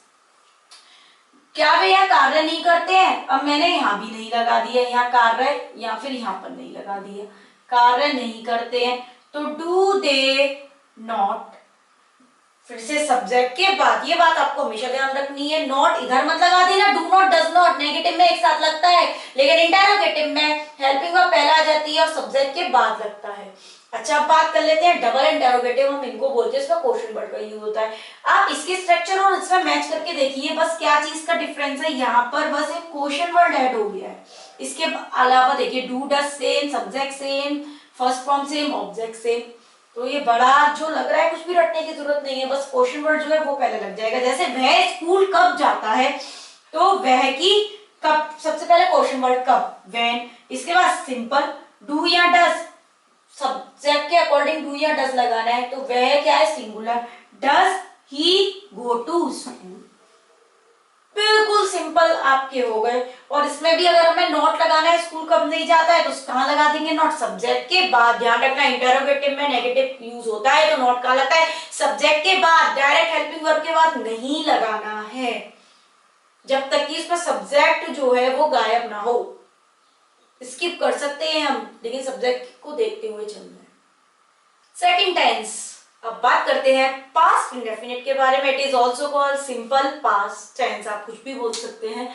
S1: क्या वे यहाँ कार्य नहीं करते हैं, अब मैंने यहाँ भी नहीं लगा दिया, यहाँ कार्य या फिर यहाँ पर नहीं लगा दिया, कार्य नहीं करते हैं तो डू दे नॉट, फिर से सब्जेक्ट के बाद। ये बात आपको हमेशा ध्यान रखनी है, नॉट इधर मत लगा देना, do not does not negative में एक साथ लगता है, लेकिन इंटरोगेटिव में हेल्पिंग वर्ब पहले आ जाती है और सब्जेक्ट के बाद लगता है। अच्छा अब बात कर लेते हैं डबल इंटरोगेटिव, हम इनको बोलते हैं, इसमें क्वेश्चन वर्ड का यूज होता है। आप इसके स्ट्रक्चर और इसमें मैच करके देखिए, बस क्या चीज का डिफरेंस है, यहाँ पर बस एक क्वेश्चन वर्ड ऐड हो गया है, इसके अलावा देखिए do does same, subject same, first form same, object same. तो ये बड़ा जो लग रहा है कुछ भी रटने की जरूरत नहीं है, बस क्वेश्चन वर्ड जो है वो पहले लग जाएगा। जैसे वह स्कूल कब जाता है, तो वह की कब, सबसे पहले क्वेश्चन वर्ड कब, व्हेन, इसके बाद सिंपल डू या डज, सब्जेक्ट के अकॉर्डिंग डू या डज लगाना है, तो वह क्या है सिंगुलर, डज ही गो टू स्कूल, बिल्कुल सिंपल आपके हो गए। और इसमें भी अगर हमें नॉट लगाना है स्कूल कब नहीं जाता है तो कहां लगा देंगे, नॉट सब्जेक्ट के बाद। ध्यान रखना इंटरोगेटिव में नेगेटिव यूज होता है तो नॉट कहां लगता है, सब्जेक्ट के बाद, डायरेक्ट हेल्पिंग वर्ब के बाद नहीं लगाना है, जब तक कि उसका सब्जेक्ट जो है वो गायब ना हो। स्किप कर सकते हैं हम, लेकिन सब्जेक्ट को देखते हुए चलना है। सेकंड टेंस, अब बात करते हैं पास्ट इंडेफिनिट के बारे में। It is also called simple past tense, आप कुछ भी बोल सकते हैं।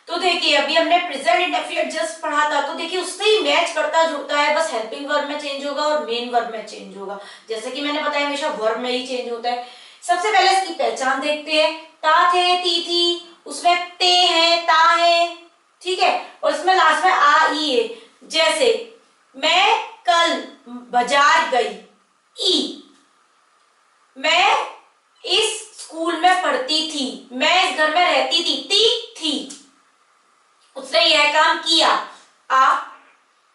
S1: तो देखिए अभी हमने प्रेजेंट इंडेफिनिट जस्ट पढ़ा था, तो देखिए उससे ही मैच करता जुड़ता है, बस हेल्पिंग वर्ब में चेंज होगा और मेन वर्ब में चेंज होगा। जैसे कि मैंने बताया हमेशा वर्ब में ही चेंज होता है। सबसे पहले इसकी पहचान देखते हैं, ता थे ती थी, उसमें ते है ता है, ठीक है, और इसमें लास्ट में आ ई है। जैसे मैं कल बाजार गई, ई, मैं इस स्कूल में पढ़ती थी, मैं इस घर में रहती थी, थी, उसने यह काम किया, आ,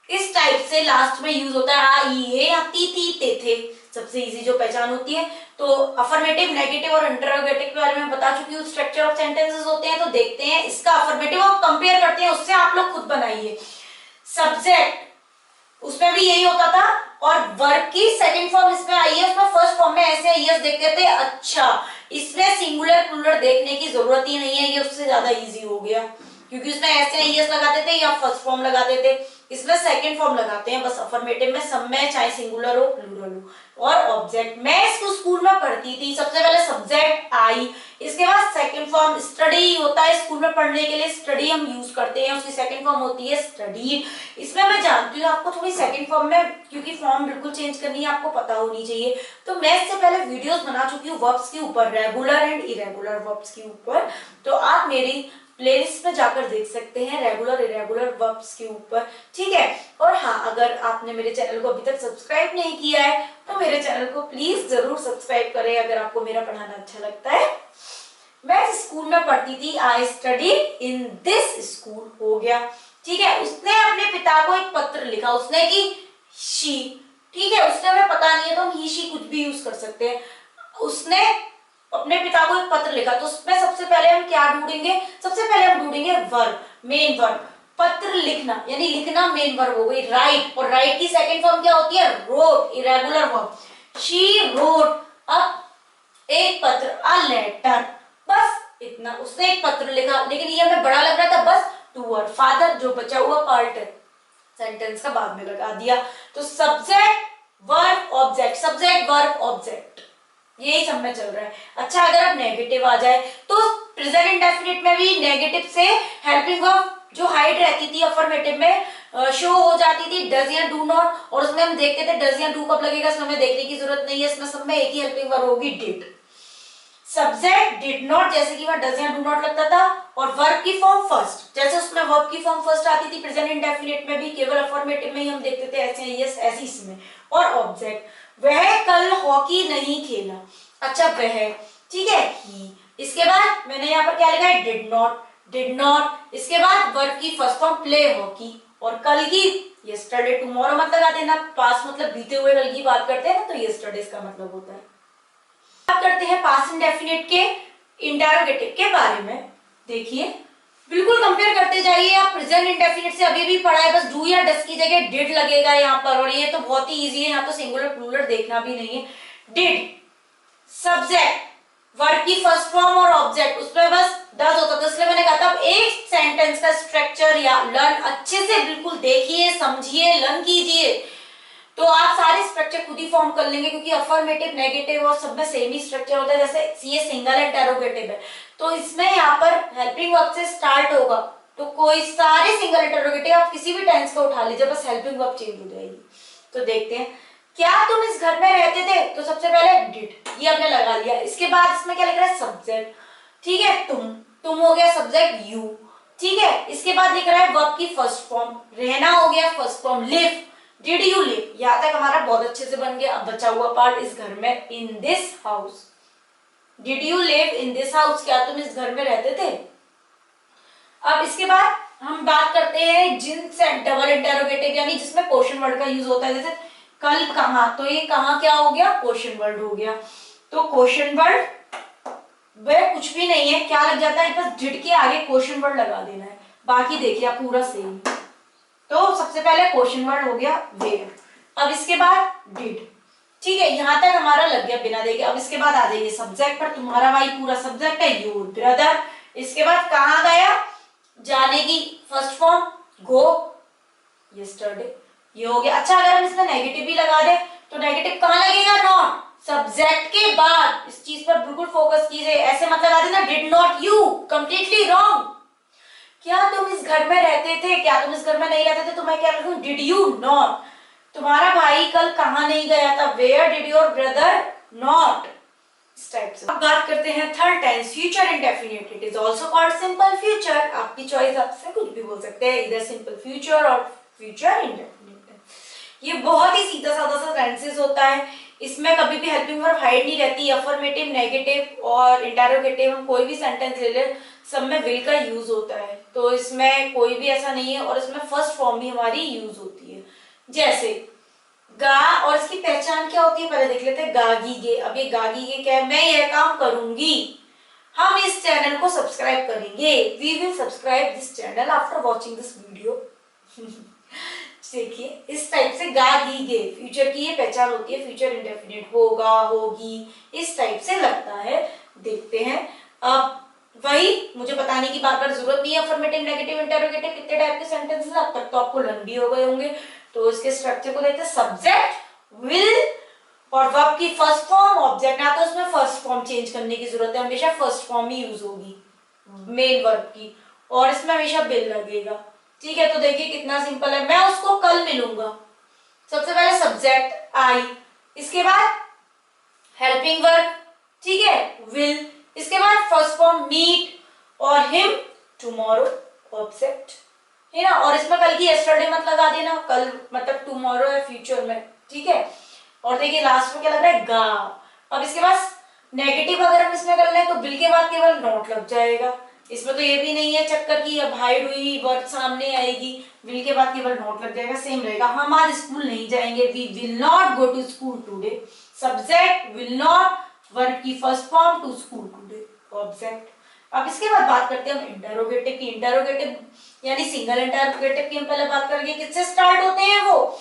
S1: इस टाइप से लास्ट में यूज होता है आ ई है या ती ते थे, सबसे इजी जो पहचान होती है। तो अफर्मेटिव, नेगेटिव और इंटरोगेटिव के बारे में बता चुकी हूँ, स्ट्रक्चर ऑफ सेंटेंसेस होते हैं। तो देखते हैं इसका अफर्मेटिव और कंपेयर करते हैं, उससे आप लोग खुद बनाइए। सब्जेक्ट उसमें भी यही होता था, और वर्ब की सेकंड फॉर्म इसमें आई है, उसमें फर्स्ट फॉर्म में ऐसे यस देखते थे। अच्छा इसमें सिंगुलर प्लूरल देखने की जरूरत ही नहीं है, ये उससे ज्यादा इजी हो गया, क्योंकि उसमें ऐसे यस लगाते थे या फर्स्ट फॉर्म लगाते थे, इसमें सेकंड फॉर्म लगाते हैं बस। अफर्मेटिव में सब में चाहे सिंगुलर हो प्लूरल हो। और ऑब्जेक्ट, मैं इसको स्कूल में पढ़ती थी, सबसे पहले सब्जेक्ट आई, इसके बाद सेकंड फॉर्म स्टडी होता है, स्कूल में पढ़ने के लिए स्टडी हम यूज करते हैं, उसकी सेकंड फॉर्म होती है स्टडी। इसमें मैं जानती हूँ आपको थोड़ी सेकंड फॉर्म में, क्योंकि फॉर्म बिल्कुल चेंज करनी है आपको पता होनी चाहिए, तो मैं इससे पहले वीडियोस बना चुकी हूँ वर्ब्स के ऊपर, रेगुलर एंड इरेगुलर वर्ब्स के ऊपर, तो आप मेरी प्लेलिस्ट में जाकर देख सकते हैं रेगुलर इरेगुलर वर्ब्स के ऊपर, ठीक है। और हाँ, अगर आपने मेरे चैनल को अभी तक सब्सक्राइब नहीं किया है तो मेरे चैनल को प्लीज जरूर सब्सक्राइब करें, अगर आपको मेरा पढ़ाना अच्छा लगता है। मैं स्कूल में पढ़ती थी, I study in this school, हो गया, ठीक है। उसने अपने पिता को एक पत्र लिखा, उसने की शी, ठीक है, उसने हमें पता नहीं है तो हम ही शी कुछ भी यूज कर सकते हैं। उसने अपने पिता को एक पत्र लिखा, तो उसमें सबसे पहले हम क्या ढूंढेंगे, सबसे पहले हम ढूंढेंगे वर्ब, मेन वर्ब। पत्र लिखना यानी लिखना मेन वर्ब हो गई, राइट, और राइट की सेकंड फॉर्म क्या होती है, wrote, irregular verb. She wrote a एक पत्र, अ लेटर, बस इतना। उसने एक पत्र लिखा, लेकिन ये हमें बड़ा लग रहा था, बस टू हर फादर, जो बचा हुआ पार्ट है सेंटेंस का बाद में लगा दिया। तो subject verb object, subject verb object, यही सब में चल रहा है। अच्छा, अगर अब नेगेटिव आ जाए तो प्रेजेंट इंडेफिनिट में भी नेगेटिव से हेल्पिंग वर्ब जो हाइड रहती थी अफर्मेटिव में शो हो जाती थी डज या डू नॉट, और उसमें हम देखते थे डज या डू कब लगेगा, इसमें हमें देखने की जरूरत नहीं है, इसमें सब में एक ही हेल्पिंग वर्ब होगी, डिड। सब्जेक्ट डिड नॉट, जैसे कि वहां डज या डू नॉट लगता था, और वर्ब की फॉर्म फर्स्ट, जैसे उसमें वर्ब की फॉर्म फर्स्ट आती थी प्रेजेंट इंडेफिनिट में भी, केवल अफर्मेटिव में ही हम देखते थे ऐसे यस ऐसे इसमें। और ऑब्जेक्ट, वह कल हॉकी नहीं खेला। अच्छा, वह, ठीक है, ही, इसके बाद मैंने यहाँ पर क्या लिखा है, डिड नॉट, डिड नॉट, इसके बाद वर्ब की फर्स्ट फॉर्म प्ले हॉकी, और कल की यस्टरडे, टुमारो मत लगा देना, पास मतलब बीते हुए कल की बात करते हैं ना, तो यस्टरडे इसका मतलब होता है। बात करते हैं पास्ट इंडेफिनिट के इंटरोगेटिव के बारे में। देखिए, बिल्कुल कंपेयर करते जाइए आप, प्रेजेंट इंडेफिनिट से अभी भी पढ़ा है, बस डू या डस की जगह डिड लगेगा यहाँ पर, और ये तो बहुत ही इजी है, यहाँ तो सिंगुलर प्लूरल देखना भी नहीं है। डिड, सब्जेक्ट, वर्ब की फर्स्ट फॉर्म और ऑब्जेक्ट, उसमें बस डज होता था, इसलिए मैंने कहा था एक सेंटेंस का स्ट्रक्चर या लर्न अच्छे से बिल्कुल देखिए, समझिए, लर्न कीजिए, तो आप सारे स्ट्रक्चर खुद ही फॉर्म कर लेंगे, क्योंकि अफर्मेटिव, नेगेटिव और सब में सेम ही स्ट्रक्चर होता है। जैसे ये सिंगल इंटरोगेटिव है, तो इसमें यहाँ पर हेल्पिंग वर्ब से स्टार्ट होगा, तो कोई सारे सिंगल इंटरोगेटिव आप किसी भी टेंस का उठा लीजिए, बस हेल्पिंग वर्ब चेंज हो जाएगी। तो देखते हैं, क्या तुम इस घर में रहते थे, तो सबसे पहले डिड, ये आपने लगा लिया। इसके बाद इसमें क्या लिख रहा है, सब्जेक्ट, ठीक है, तुम हो गया सब्जेक्ट, यू, ठीक है। इसके बाद लिख रहा है वर्ब की फर्स्ट फॉर्म, रहना हो गया first form, live, did you live, यहां तक हमारा बहुत अच्छे से बन गया। अब बचा हुआ पार्ट, इस घर में, in this house, did you live in this house, क्या तुम इस घर में रहते थे। अब इसके बाद हम बात करते हैं जिनसे डबल इंटरोगेटिव, यानी जिसमें क्वेश्चन वर्ड का यूज होता है, जैसे कल कहां, तो ये कहां क्या हो गया, क्वेश्चन वर्ड हो गया। तो क्वेश्चन वर्ड वह कुछ भी नहीं है, क्या लग जाता है, बस डिड के आगे क्वेश्चन वर्ड लगा देना है, बाकी देखिए पूरा सेम। तो सबसे पहले क्वेश्चन वर्ड हो गया वेयर, अब इसके बाद डिड, ठीक है, यहां तक हमारा लग गया बिना देखे। अब इसके बाद आ जाइए सब्जेक्ट पर, तुम्हारा भाई पूरा सब्जेक्ट है, योर ब्रदर। इसके बाद कहां गया, जाने की फर्स्ट फॉर्म, गो, यस्टरडे, ये हो गया। अच्छा, अगर हम इसमें नेगेटिव भी लगा दे, तो नेगेटिव कहां लगेगा, नॉट, सब्जेक्ट के बाद। इस चीज पर बिल्कुल फोकस कीजिए, ऐसे मत लगा देना did not you, completely wrong. क्या तुम इस घर में रहते थे, क्या तुम इस घर में नहीं रहते थे, तो मैं क्या लिखूं, डिड यू नॉट, तुम्हारा भाई कल कहां नहीं गया था, where did your brother not, इस टाइप से। अब बात करते हैं third tense, future indefinite, it is also called simple future, आपकी चॉइस, आपसे कुछ भी बोल सकते हैं, इधर सिंपल फ्यूचर और फ्यूचर इंडेफिनिट। ये बहुत ही सीधा साधा सा टेंसेस होता है, इसमें कभी भी हेल्पिंग वर्ब हाइड नहीं रहती। अफर्मेटिव, नेगेटिव और इंटरोगेटिव, हम कोई भी सेंटेंस ले ले, सब में विल का यूज होता है, तो इसमें कोई भी ऐसा नहीं है, और इसमें फर्स्ट फॉर्म भी हमारी यूज होती है। जैसे गा, और इसकी पहचान क्या होती है पहले देख लेते हैं, गागी गे। अब ये गागी गे क्या है, मैं यह काम करूंगी, हम इस चैनल को सब्सक्राइब करेंगे, we will subscribe this channel after watching this video. देखिए, इस टाइप से गागी गे, फ्यूचर की ये पहचान होती है, फ्यूचर इंडेफिनिट, होगा, होगी, इस टाइप से लगता है। देखते हैं, अब वही मुझे बताने की बार बार जरूरत नहीं है, अफर्मेटिव, नेगेटिव, इंटरोगेटिव कितने टाइप के सेंटेंसेस, अब तक तो आपको लर्न भी हो गए होंगे। तो इसके स्ट्रक्चर को देखते हैं, सब्जेक्ट, विल, और वर्ब की फर्स्ट फॉर्म, ऑब्जेक्ट, ना तो उसमें फर्स्ट फॉर्म चेंज करने की जरूरत है, हमेशा फर्स्ट फॉर्म ही यूज होगी मेन वर्ब की, और इसमें हमेशा बिल लगेगा, ठीक है। तो देखिए कितना सिंपल है, मैं उसको कल मिलूंगा, सबसे पहले सब्जेक्ट आई, इसके बाद हेल्पिंग वर्ब, ठीक है, विल, इसके बाद फर्स्ट फॉर्म मीट, और हिम टुमारो, ऑब्जेक्ट, है ना। और इसमें कल की यस्टरडे मत लगा देना, कल मतलब टुमारो है फ्यूचर में, ठीक है। और देखिए लास्ट में क्या लग रहा है, गा। अब इसके बाद नेगेटिव अगर हम इसमें कर लें, तो बिल के बाद केवल नॉट लग जाएगा, इसमें तो ये भी नहीं है चक्कर की अब हाइड हुई वर्ड सामने आएगी, विल के बाद केवल नॉट लग जाएगा, सेम रहेगा, हम आज स्कूल नहीं जाएंगे, we will not go to school today, subject will not, verb की first form, to school today, object. अब इसके बाद बात करते हैं हम इंटरोगेटिव की। इंटरोगेटिव यानी सिंगल इंटरोगेटिव की हम पहले बात करेंगे, किससे स्टार्ट होते हैं वो,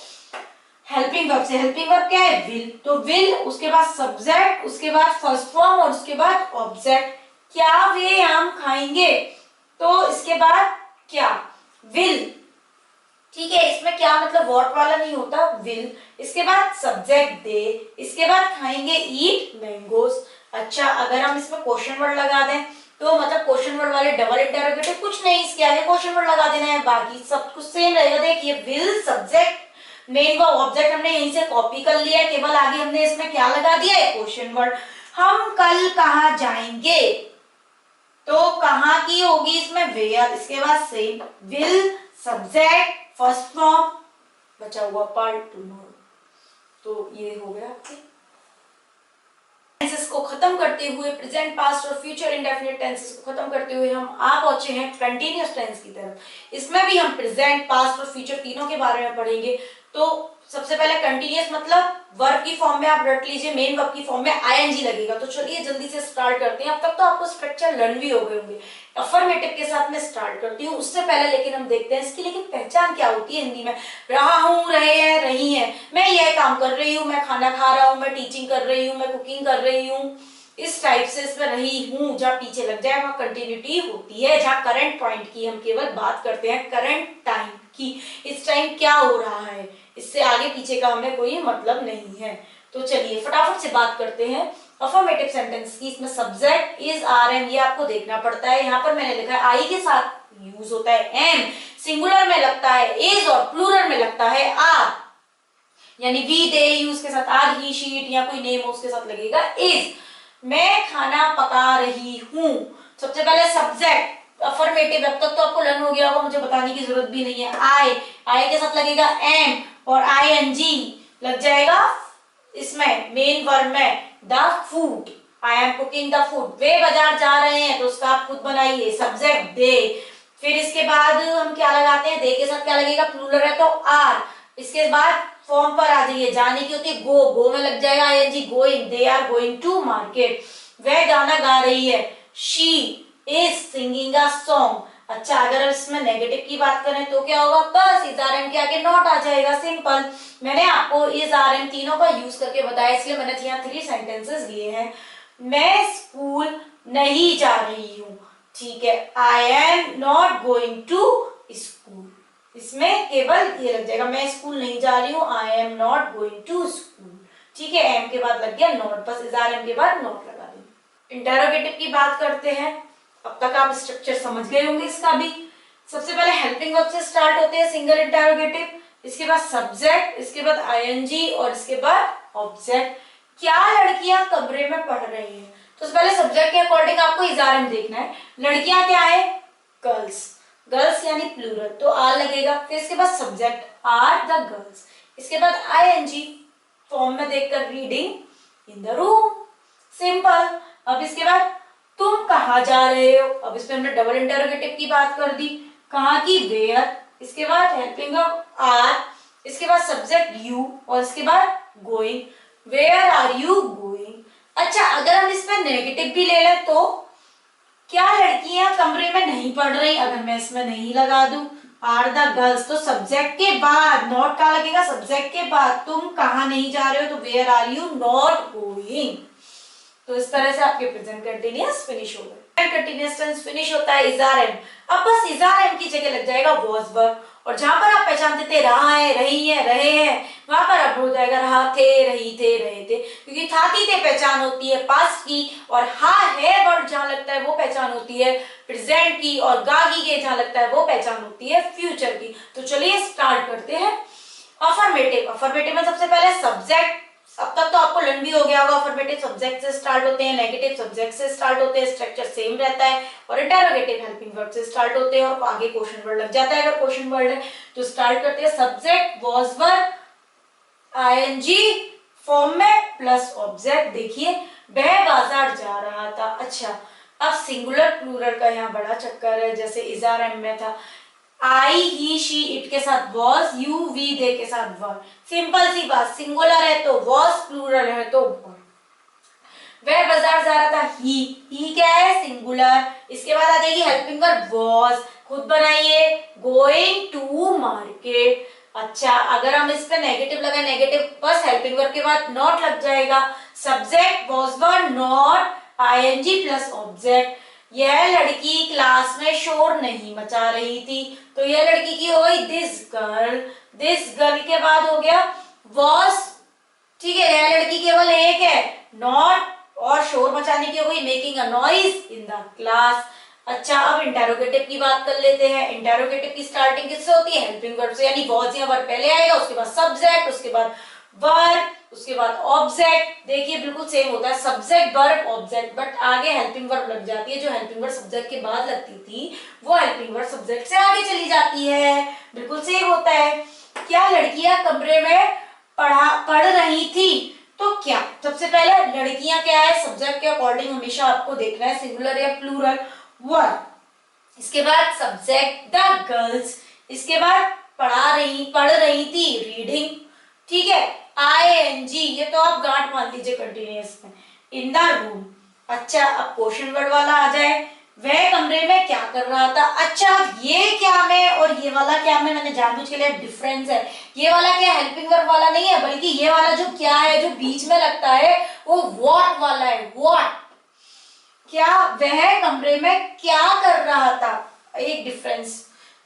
S1: हेल्पिंग वर्ब से, हेल्पिंग वर्ब क्या है? विल। तो विल, उसके बाद सब्जेक्ट, उसके बाद फर्स्ट फॉर्म और उसके बाद ऑब्जेक्ट। क्या वे आम खाएंगे? तो इसके बाद क्या? विल। ठीक है, इसमें क्या मतलब वॉट वाला नहीं होता, विल। इसके बाद सब्जेक्ट दे, इसके बाद खाएंगे ईट मैंगोज। अच्छा, अगर हम इसमें क्वेश्चन वर्ड लगा दें तो मतलब क्वेश्चन वर्ड वाले डबल इंटरोगेटिव कुछ नहीं, इसके आगे क्वेश्चन वर्ड लगा देना है, बाकी सब कुछ सेम रहेगा। देखिए will, subject, main verb, object हमने यहीं से कॉपी कर लिया है, केवल आगे हमने इसमें क्या लगा दिया है? Question word. हम कल कहाँ जाएंगे? तो कहाँ की होगी इसमें? वेयर। इसके बाद same, will, subject, first form, बचा हुआ पार्ट टुमारो। तो ये हो गया आपके टेंसेस को खत्म करते हुए, प्रेजेंट, पास्ट और फ्यूचर इंडेफिनिट टेंसेस को खत्म करते हुए हम आ पहुंचे हैं कंटीन्यूअस टेंस की तरफ। इसमें भी हम प्रेजेंट, पास्ट और फ्यूचर तीनों के बारे में पढ़ेंगे। तो सबसे पहले कंटीन्यूअस मतलब वर्ब की फॉर्म में आप रट लीजिए, मेन वर्ब की फॉर्म में आईएनजी लगेगा। तो चलिए जल्दी से स्टार्ट करते हैं। अब तक तो आपको स्ट्रक्चर लर्न भी हो गए होंगे। अफर्मेटिव के साथ मैं स्टार्ट करती हूँ, उससे पहले लेकिन हम देखते हैं इसकी लेकिन पहचान क्या होती है हिंदी में। रहा हूँ, रहे हैं, रही हैं, मैं यह काम कर रही हूँ, मैं खाना खा रहा हूँ, मैं टीचिंग कर रही हूँ, मैं कुकिंग कर रही हूँ, इस टाइप से इसमें रही हूँ जहाँ पीछे लग जाए वहां कंटिन्यूटी होती है। जहाँ करंट पॉइंट की हम केवल बात करते हैं, करंट टाइम की, इस टाइम क्या हो रहा है, इससे आगे पीछे का हमें कोई मतलब नहीं है। तो चलिए फटाफट से बात करते हैं अफर्मेटिव सेंटेंस की। इसमें सब्जेक्ट इज, आर, एम, ये आपको देखना पड़ता है। यहाँ पर मैंने लिखा है आई के साथ यूज होता है एम, सिंगुलर में लगता है इज और प्लूरल में लगता है आर, यानी वी, दे, यूज के साथ आर, ही, शी, इट या कोई नेम हो उसके साथ लगेगा इज। मैं खाना पका रही हूँ। सबसे पहले सब्जेक्ट अफर्मेटिव, अब तक तो आपको लर्न हो गया होगा, मुझे बताने की जरूरत भी नहीं है। आई के साथ लगेगा एम और आई एन जी लग जाएगा इसमें मेन वर्ब में, the food, I am cooking the food. वे बाजार जा रहे हैं तो उसका आप खुद बनाइए, सब्जेक्ट दे। फिर इसके बाद हम क्या लगाते हैं? दे के साथ क्या लगेगा? प्लूरल है तो आर। इसके बाद फॉर्म पर आ जाइए, जाने की होती है गो, गो में लग जाएगा ING, going, they are going to market. वह गाना गा रही है, she is singing a song. अच्छा, अगर इसमें नेगेटिव की बात करें तो क्या होगा? बस इज आर एम के आगे नॉट आ जाएगा, सिंपल। मैंने आपको इज आर एम तीनों का यूज करके बताया, इसलिए मैंने यहाँ 3 सेंटेंसेस लिए हैं। मैं स्कूल नहीं जा रही हूँ, ठीक है, I am not going to school. इसमें केवल ये लग जाएगा, मैं स्कूल नहीं जा रही हूँ, I am not going to school. ठीक है, एम के बाद लग गया नॉट, बस इज आर एम के बाद नॉट लगा देंगे। इंटरोगेटिव की बात करते हैं। अब तक आप स्ट्रक्चर समझ गए होंगे इसका भी। सबसे पहले हेल्पिंग वर्ब से स्टार्ट होते हैं, सिंगल इंटरोगेटिव, इसके बाद सब्जेक्ट, इसके बाद आईएनजी और इसके बाद ऑब्जेक्ट। क्या लड़कियां कमरे में पढ़ रही हैं? तो पहले सब्जेक्ट के अकॉर्डिंग आपको इज आर एम देखना है। लड़कियां क्या है? गर्ल्स, गर्ल्स यानी प्लूरल, तो आर लगेगा। फिर इसके बाद सब्जेक्ट आर द गर्ल्स, इसके बाद आईएनजी फॉर्म में देखकर reading in the room, simple. अब इसके बाद तुम कहाँ जा रहे हो? अब इसमें हमने डबल इंटरोगेटिव की बात कर दी, कहाँ की? वेयर। इसके बाद हेल्पिंग वर्ब आर, इसके बाद सब्जेक्ट यू और इसके बाद going, where are you going. अच्छा, अगर हम इसमें नेगेटिव भी ले लें तो क्या लड़कियां कमरे में नहीं पढ़ रही? अगर मैं इसमें नहीं लगा दूं आर द गर्ल्स, तो सब्जेक्ट के बाद नॉट का लगेगा, सब्जेक्ट के बाद तुम कहाँ नहीं जा रहे हो तो where are you not going. तो इस तरह से आपके प्रेजेंट कंटिन्यूअस फिनिश हो गए। कंटिन्यूअस टेंस फिनिश होता है इज आर एम। अब बस इज आर एम की जगह लग जाएगा वाज वर्ब, और जहां पर आप पहचानते थे रहा है, रही है, रहे हैं, वहां पर अब हो जाएगा रहा थे, रही थे, रहे थे। क्योंकि था थी थे पहचान होती है पास्ट की, और हा है वर्ड जहां लगता है वो पहचान होती है प्रेजेंट की, और गागी के जहां लगता है वो पहचान होती है फ्यूचर की। तो चलिए स्टार्ट करते हैं। अफर्मेटिव, अफर्मेटिव में सबसे पहले सब्जेक्ट, अब तक तो आपको लर्न भी हो गया होगा। अफर्मेटिव सब्जेक्ट से स्टार्ट होते हैं, नेगेटिव सब्जेक्ट से स्टार्ट होते हैं, स्ट्रक्चर सेम रहता है, और इंटरोगेटिव हेल्पिंग वर्ब से स्टार्ट होते हैं और आगे क्वेश्चन वर्ड लग जाता है अगर क्वेश्चन वर्ड है। तो स्टार्ट करते हैं subject was verb ING form में प्लस ऑब्जेक्ट। देखिए वह बाजार जा रहा था। अच्छा, अब सिंगुलर प्लूरल का यहाँ बड़ा चक्कर है, जैसे इज आर एम में था आई, ही, शी, इट के साथ वॉज, यू, वी, दे के साथ वर। सिंपल सी बात, सिंगुलर है तो वॉज, प्लूरल है तो वर। वह बाजार जा रहा था, ही क्या है? सिंगुलर। इसके बाद आ जाएगी हेल्पिंग वर्ब वॉज, खुद बनाइए, गोइंग टू मार्केट। अच्छा, अगर हम इस पे नेगेटिव लगाए, नेगेटिव बस हेल्पिंग वर्ब के बाद नॉट लग जाएगा। Subject was were not ING plus object. यह लड़की क्लास में शोर नहीं मचा रही थी, तो यह लड़की की हो गई दिस गर्ल। दिस गर्ल के बाद हो गया वॉज, ठीक है, यह लड़की केवल एक है, नॉट और शोर मचाने की हो गई making a noise in the class. अच्छा, अब इंटेरोगेटिव की बात कर लेते हैं। इंटेरोगेटिव की स्टार्टिंग किससे होती है? हेल्पिंग वर्ब से, यानी वॉज या वर्ब पहले आएगा, उसके बाद सब्जेक्ट, उसके बाद वर्ब, उसके बाद ऑब्जेक्ट। देखिए बिल्कुल सेम होता है, सब्जेक्ट वर्ब ऑब्जेक्ट, बट आगे हेल्पिंग वर्ब लग जाती है। जो हेल्पिंग वर्ब सब्जेक्ट के बाद लगती थी वो हेल्पिंग वर्ब सब्जेक्ट से आगे चली जाती है। बिल्कुल सेम होता है। क्या लड़कियां कमरे में पढ़ रही थी? तो क्या सबसे पहले लड़कियां क्या है, सब्जेक्ट के अकॉर्डिंग हमेशा आपको देखना है सिंगुलर या प्लूरल। वर्ब, इसके बाद सब्जेक्ट द गर्ल्स, इसके बाद पढ़ रही थी रीडिंग, ठीक है, आईएनजी, ये तो आप गांठ मान लीजिए कंटिन्यूअस में, इन द रूम। अच्छा, अब क्वेश्चन वर्ड वाला आ जाए, वह कमरे में क्या कर रहा था? अच्छा, ये क्या में और ये वाला क्या में मैंने जानबूझ के लिए डिफरेंस है। ये वाला क्या हेल्पिंग वर्ब वाला नहीं है, बल्कि ये वाला जो क्या है जो बीच में लगता है वो व्हाट वाला है। व्हाट, क्या वह कमरे में क्या कर रहा था, एक डिफरेंस।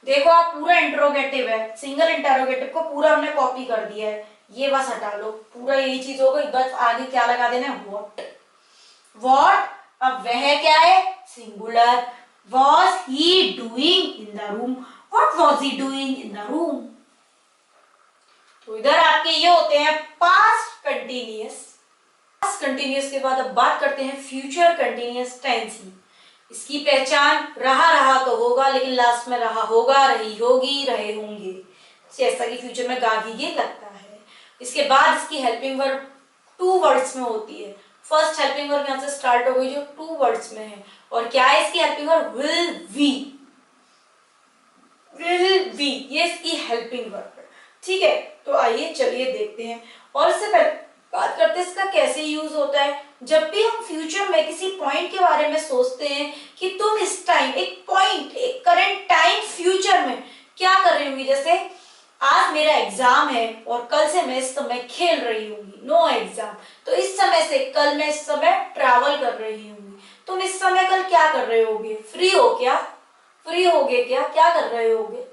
S1: देखो आप पूरा इंटरोगेटिव है, सिंगल इंटरोगेटिव को पूरा हमने कॉपी कर दिया है, ये बस हटा लो, पूरा यही चीज हो गई, बस आगे क्या लगा देना है? व्हाट। व्हाट, अब वह क्या है? Singular. Was he doing in the room? What was he doing in the room? तो इधर आपके ये होते हैं पास्ट कंटिन्यूअस। पास्ट कंटिन्यूअस के बाद अब बात करते हैं फ्यूचर कंटिन्यूअस टेंस की। इसकी पहचान रहा तो होगा, लेकिन लास्ट में रहा होगा, रही होगी, रहे होंगे, जैसा कि फ्यूचर में गागी लगता है। इसके बाद इसकी हेल्पिंग वर्ब टू वर्ड्स में होती है। फर्स्ट हेल्पिंग वर्ब यहां से स्टार्ट हो गई जो टू वर्ड्स में है, और क्या है इसकी helping verb? Will we. Will we, ये इसकी हेल्पिंग वर्ब है, ठीक है। तो आइए चलिए देखते हैं, और इससे पहले बात करते हैं इसका कैसे यूज होता है। जब भी हम फ्यूचर में किसी पॉइंट के बारे में सोचते हैं कि तुम इस टाइम एक पॉइंट, एक करंट टाइम फ्यूचर में क्या कर रही होंगी, जैसे आज मेरा एग्जाम है और कल से मैं इस समय खेल रही होंगी, नो एग्जाम, तो इस समय से कल मैं इस समय ट्रैवल कर रही होंगी। तुम इस समय कल क्या कर रहे होगे? फ्री हो क्या? फ्री होगे क्या कर रहे होगे?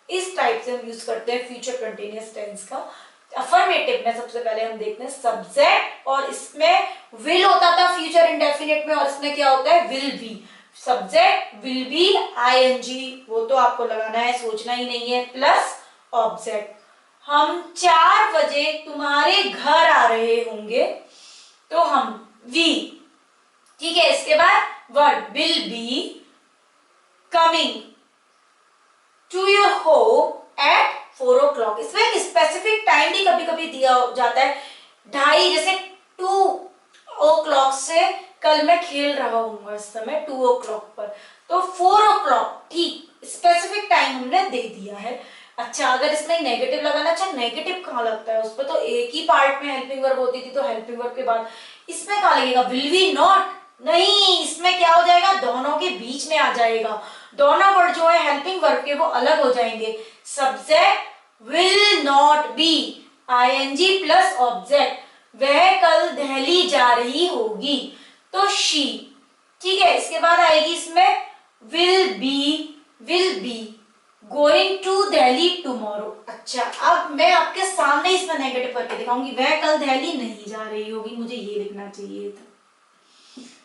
S1: इस टाइप से हम यूज करते हैं फ्यूचर कंटिन्यूअस टेंस का। अफर्मेटिव में सबसे पहले हम देखते हैं सब्जेक्ट, और इसमें विल होता था फ्यूचर इंडेफिनिट में, और इसमें क्या होता है? Will be. Subject will be ING, वो तो आपको लगाना है, सोचना ही नहीं है, प्लस ऑब्जेक्ट। हम 4 बजे तुम्हारे घर आ रहे होंगे, तो हम वी, ठीक है। इसके बाद word will be coming to your home at 4 o'clock। इसमें एक स्पेसिफिक टाइम भी कभी कभी दिया जाता है, 2:30, जैसे 2 o'clock से कल मैं खेल रहा हूँ इस समय 2 o'clock पर, तो 4 o'clock, ठीक, स्पेसिफिक टाइम हमने दे दिया है। अच्छा, अगर इसमें नेगेटिव लगाना, अच्छा नेगेटिव कहाँ लगता है? उस पर तो एक ही पार्ट में हेल्पिंग वर्ब होती थी, तो हेल्पिंग वर्ब के बाद इसमें कहाँ लगेगा? विल वी नॉट, नहीं, इसमें क्या हो जाएगा? दोनों के बीच में आ जाएगा। दोनों वर्ड जो है हेल्पिंग वर्ब के वो अलग हो जाएंगे। Subject will not be, ING plus object, वह कल दिल्ली जा रही होगी, तो शी, ठीक है। इसके बाद आएगी इसमें will be going to Delhi tomorrow. अच्छा, अब मैं आपके सामने इसमें नेगेटिव करके दिखाऊंगी, वह कल दिल्ली नहीं जा रही होगी, मुझे ये लिखना चाहिए था।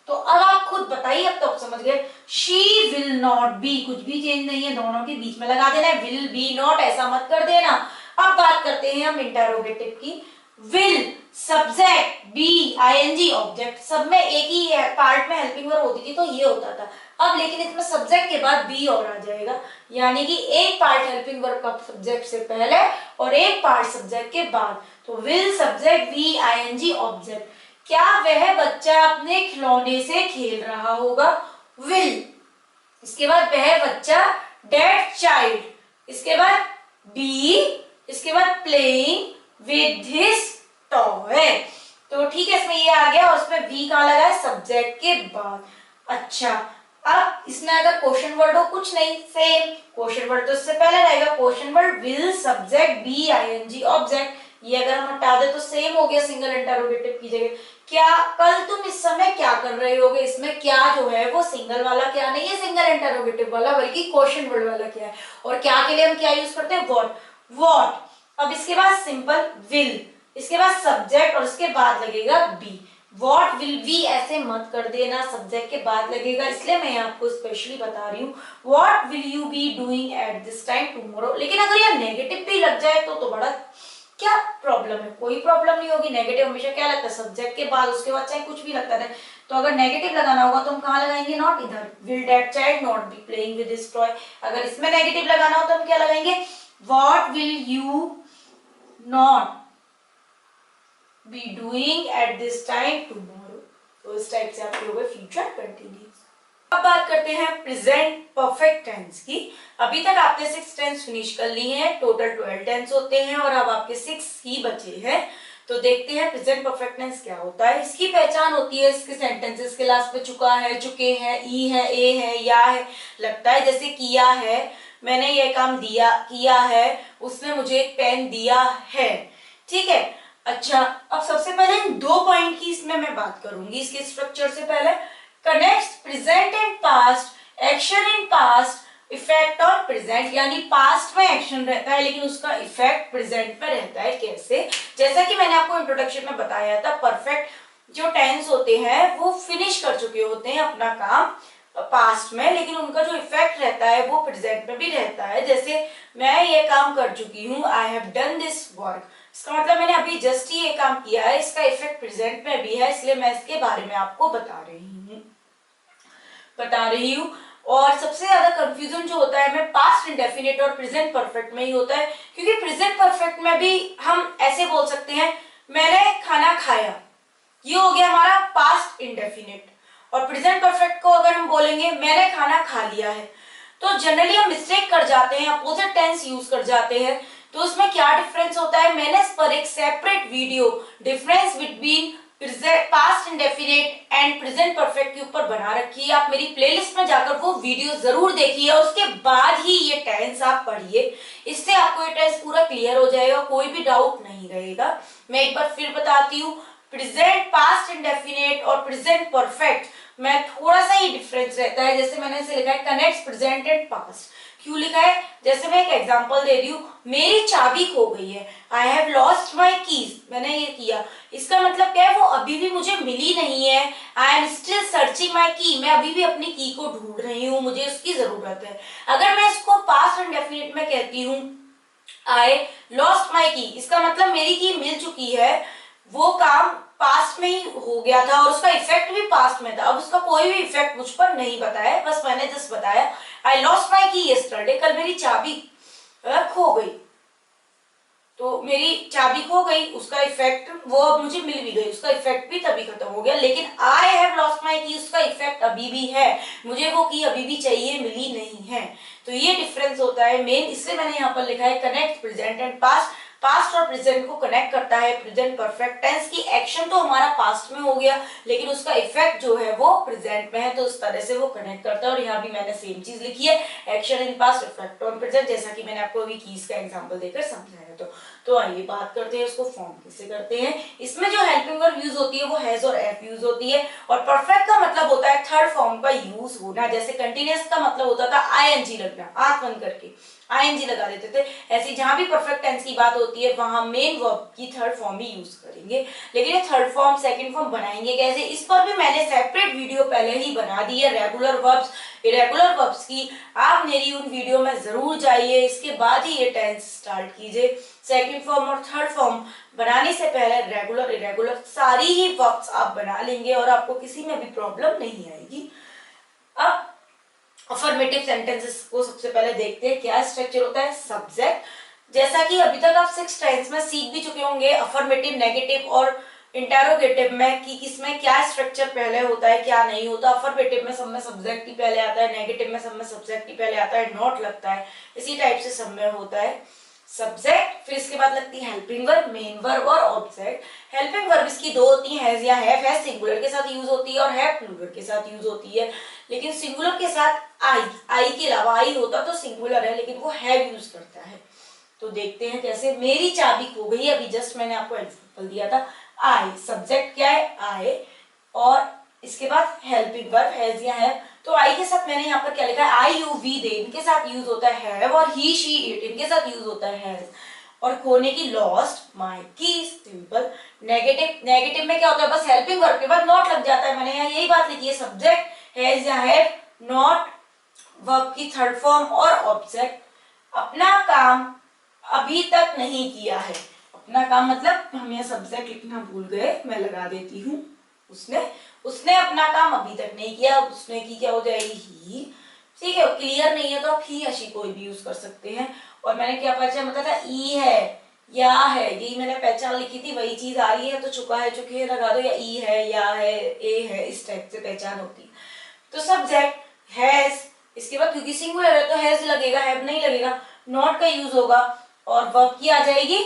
S1: तो अब आप खुद बताइए, अब तो आप समझ गए, शी विल नॉट बी, कुछ भी चेंज नहीं है, दोनों के बीच में लगा देना है, विल बी नॉट ऐसा मत कर देना। अब बात करते हैं हम इंटरोगेटिव की। Will subject, be ING object, सब में एक ही पार्ट में हेल्पिंग वर्ब होती थी, तो ये होता था। अब लेकिन इसमें सब्जेक्ट के बाद बी और आ जाएगा, यानी कि एक पार्ट हेल्पिंग वर्ब का सब्जेक्ट से पहले और एक पार्ट सब्जेक्ट के बाद। तो will subject, be ING object. क्या वह बच्चा अपने खिलौने से खेल रहा होगा? विल। इसके बाद वह बच्चा, दैट चाइल्ड, इसके बाद बी, इसके बाद प्लेइंग विद हिज टॉय। तो ठीक है, इसमें ये आ गया, और उसमें वी कहाँ लगा है? सब्जेक्ट के बाद। अच्छा, अब इसमें अगर क्वेश्चन वर्ड हो, कुछ नहीं, सेम क्वेश्चन वर्ड तो इससे पहले रहेगा, question word will subject be ING object, ये अगर हम हटा दे तो सेम हो गया सिंगल इंटरोगेटिव की जगह। क्या कल तुम इस समय क्या कर रहे होगे, इसमें क्या जो है वो सिंगल वाला क्या नहीं है, सिंगल इंटरोगेटिव वाला, बल्कि क्वेश्चन वर्ड वाला क्या है। और क्या के लिए हम क्या यूज करते हैं, व्हाट, व्हाट। अब इसके बाद सिंपल विल, इसके बाद सब्जेक्ट और इसके बाद लगेगा बी। वॉट विल बी ऐसे मत कर देना, सब्जेक्ट के बाद लगेगा, इसलिए मैं आपको स्पेशली बता रही हूँ what will you be doing at this time tomorrow. लेकिन अगर यह नेगेटिव भी लग जाए तो बड़ा क्या प्रॉब्लम है, कोई प्रॉब्लम नहीं होगी। नेगेटिव हमेशा क्या लगता है, सब्जेक्ट के बाद, उसके बाद चाहे कुछ भी लगता है। तो अगर नेगेटिव लगाना होगा तो हम कहाँ लगाएंगे, नॉट इधर, will that child not be playing with his toy. अगर इसमें नेगेटिव लगाना हो तो हम क्या लगाएंगे, what will you not be doing at this time tomorrow. तो इस टाइप से आप लोग फ्यूचर कंटिन्यूस। अब बात करते हैं प्रेजेंट परफेक्ट टेंस की। अभी तक आपने 6 टेंस फिनिश कर लिए हैं, टोटल 12 टेंस होते हैं और अब आपके 6 ही बचे हैं। तो देखते हैं प्रेजेंट परफेक्ट टेंस क्या होता है। इसकी पहचान होती है इसके सेंटेंसेस के लास्ट पे चुका है, चुके हैं, ई है, ए है, या है। लगता है जैसे किया है, मैंने ये काम दिया, किया है, उसने मुझे एक पेन दिया है, ठीक है। अच्छा, अब सबसे पहले इन 2 पॉइंट की इसमें मैं बात करूंगी इसके स्ट्रक्चर से पहले। Connects present and past, action in past, effect on present, यानी पास्ट में एक्शन रहता है लेकिन उसका इफेक्ट प्रेजेंट में रहता है। कैसे, जैसा कि मैंने आपको इंट्रोडक्शन में बताया था, परफेक्ट जो टेंस होते हैं वो फिनिश कर चुके होते हैं अपना काम पास्ट में, लेकिन उनका जो इफेक्ट रहता है वो प्रेजेंट में भी रहता है। जैसे मैं ये काम कर चुकी हूँ, I have done this work, इसका मतलब मैंने अभी जस्ट ही ये काम किया है, इसका इफेक्ट प्रेजेंट में भी है, इसलिए मैं इसके बारे में आपको बता रही हूँ। और सबसे ज्यादा कंफ्यूजन जो होता है हमें पास्ट इंडेफिनिट और प्रेजेंट परफेक्ट में ही होता है, क्योंकि प्रेजेंट परफेक्ट में भी हम ऐसे बोल सकते हैं मैंने खाना खाया, ये हो गया हमारा पास्ट इंडेफिनिट। और प्रेजेंट परफेक्ट को अगर हम बोलेंगे मैंने खाना खा लिया है, तो जनरली हम मिस्टेक कर जाते हैं, अपोजिट टेंस यूज कर जाते हैं। तो उसमें क्या डिफरेंस होता है, मैंने इस पर एक separate video difference between past indefinite and present perfect के ऊपर बना रखी है, आप मेरी प्लेलिस्ट में जाकर वो वीडियो जरूर देखिए और उसके बाद ही ये टेंस आप पढ़िए, इससे आपको ये टेंस पूरा क्लियर हो जाएगा, कोई भी डाउट नहीं रहेगा। मैं एक बार फिर बताती हूँ, प्रेजेंट पास्ट इंडेफिनिट और प्रेजेंट परफेक्ट में थोड़ा सा ही डिफरेंस रहता है। जैसे मैंने इसे लिखा है कनेक्ट्स प्रेजेंट एंड पास्ट, क्यों लिखा है, जैसे मैं एक एग्जांपल दे रही हूँ, मेरी चाबी खो गई है, I have lost my keys, मैंने ये किया, इसका मतलब क्या है, वो अभी भी मुझे मिली नहीं है, आई एम स्टिल सर्चिंग माई की, मैं अभी भी अपनी की को ढूंढ रही हूँ, मुझे उसकी जरूरत है। अगर मैं इसको पास्ट इंडेफिनिट में कहती हूँ आई लॉस्ट माई की, इसका मतलब मेरी की मिल चुकी है, वो काम पास्ट में ही हो गया था और उसका इफेक्ट भी पास्ट में था, अब उसका कोई भी इफेक्ट मुझ पर नहीं बताया, बस मैंने जस्ट बताया आई लॉस्ट माई की यस्टरडे, कल मेरी चाबी खो गई, तो मेरी चाबी खो गई, उसका इफेक्ट वो अब मुझे मिल भी गई, उसका इफेक्ट भी तभी खत्म हो गया। लेकिन आई हैव लॉस्ट माई की, उसका इफेक्ट अभी भी है, मुझे वो की अभी भी चाहिए, मिली नहीं है। तो ये डिफरेंस होता है मेन, इससे मैंने यहाँ पर लिखा है connect present and past. Past और प्रेजेंट को कनेक्ट करता है प्रेजेंट परफेक्ट टेंस की, एक्शन तो हमारा पास्ट में हो गया लेकिन उसका इफेक्ट जो है वो प्रेजेंट में है, तो उस तरह से वो कनेक्ट करता है। और यहाँ भी मैंने सेम चीज लिखी है, action in past, effect on present, जैसा कि मैंने आपको अभी कीज का एग्जांपल देकर समझाया। तो आइए बात करते हैं उसको फॉर्म कैसे करते हैं। इसमें जो हेल्पिंग वर्ब यूज होती है वो हैज और एफ यूज होती है, और परफेक्ट का मतलब होता है थर्ड फॉर्म का यूज होना। जैसे कंटिन्यूअस का मतलब होता था आईएनजी लगना, आंख बंद करके आईएनजी लगा देते थे, ऐसे जहां भी परफेक्ट टेंस की बात होती है वहां मेन वर्ब की थर्ड फॉर्म ही यूज करेंगे। लेकिन ये थर्ड फॉर्म सेकंड फॉर्म बनाएंगे कैसे, इस पर भी मैंने सेपरेट वीडियो पहले ही बना दी है, रेगुलर वर्ब्स इरेगुलर वर्ब्स की। आप मेरी उन वीडियो में जरूर जाइए, इसके बाद ही ये टेंस स्टार्ट कीजिए। सेकंड फॉर्म और थर्ड फॉर्म बनाने से पहले रेगुलर इरेगुलर सारी ही वर्ब्स आप बना लेंगे और आपको किसी में भी प्रॉब्लम नहीं आएगी। अब अफर्मेटिव सेंटेंसेस को सबसे पहले देखते हैं, क्या स्ट्रक्चर होता है। सब्जेक्ट, जैसा कि अभी तक आप 6 टेंस में सीख भी चुके होंगे, अफर्मेटिव, नेगेटिव और इंटेरोगेटिव में कि किसमें क्या स्ट्रक्चर पहले होता है क्या नहीं होता। अफर्मेटिव में सब में सब्जेक्ट ही पहले आता है, नेगेटिव में सब में सब्जेक्ट ही पहले आता है, नॉट लगता है, इसी टाइप से सब में होता है सब्जेक्ट। फिर इसके बाद लगती है हेल्पिंग वर्ब, मेन वर्ब और ऑब्जेक्ट। हेल्पिंग वर्ब इसकी दो होती है, हैज या हैव, हैज सिंगुलर के साथ यूज होती है और हैव प्लूरल के साथ यूज होती है। लेकिन सिंगुलर के साथ आई के अलावा आई होता तो सिंगुलर है, लेकिन वो हैव यूज करता है। तो देखते हैं कैसे। मेरी चाबी खो गई, अभी जस्ट मैंने आपको एग्जांपल दिया था। आई, सब्जेक्ट क्या है? आई, और इसके बाद हेल्पिंग वर्ब हैज या हैव। तो आई के साथ मैंने यहाँ पर क्या लिखा है? आई, यू, वी, दे, इनके साथ यूज होता है हैव, और ही, शी, इट, इनके साथ यूज होता है हैज। और खोने की लॉस्ट माई की, सिंपल। नेगेटिव में क्या होता है? बस हेल्पिंग वर्ब के बाद नॉट लग जाता है। मैंने यहाँ यही बात लिखी है, सब्जेक्ट हैज या हैव, नॉट वर्ब की थर्ड फॉर्म, और ऑब्जेक्ट अपना काम अभी तक नहीं किया है। अपना काम मतलब हम यहाँ सब्जेक्ट लिखना भूल गए, मैं लगा देती हूँ। उसने अपना काम अभी तक नहीं किया। उसने की क्या हो जाएगी? ही। ठीक है, क्लियर नहीं है तो आप ही, अशी कोई भी यूज कर सकते हैं। और मैंने क्या पहचान बताया था? ई है, या है, यही मैंने पहचान लिखी थी, वही चीज आ रही है। तो चुका है, चुकी है लगा दो, या ई है, या है, ए है, इस टाइप से पहचान होती है। तो सब्जेक्ट हैज, इसके बाद क्योंकि सिंगुलर है तो हैज लगेगा, हैव नहीं लगेगा। नॉट का यूज होगा, और वर्ब की आ जाएगी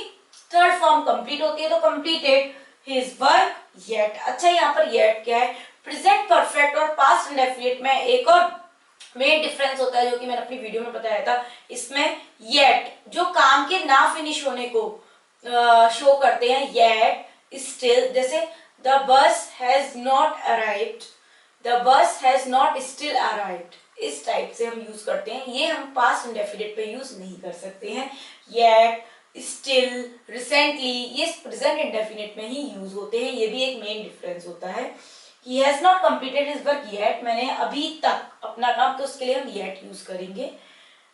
S1: थर्ड फॉर्म, कंप्लीट होती है तो कंप्लीटेड हिज वर्क येट। अच्छा, यहाँ पर येट क्या है? प्रेजेंट परफेक्ट और पास्ट इंडेफिनिट में एक और मेन डिफरेंस होता है, जो कि मैंने अपनी वीडियो में बताया था। इसमें येट जो काम के ना फिनिश होने को शो करते हैं, येट, स्टिल, जैसे the bus has not arrived, the bus has not still arrived, इस टाइप से हम यूज करते हैं। ये हम पास्ट इंडेफिनिट पे यूज नहीं कर सकते हैं। येट, स्टिल, रिसेंटली, ये प्रेजेंट इंडेफिनिट में ही यूज होते हैं। ये भी एक मेन डिफरेंस होता है। He has not completed his work yet, मैंने अभी तक अपना काम, तो उसके लिए हम yet यूज करेंगे।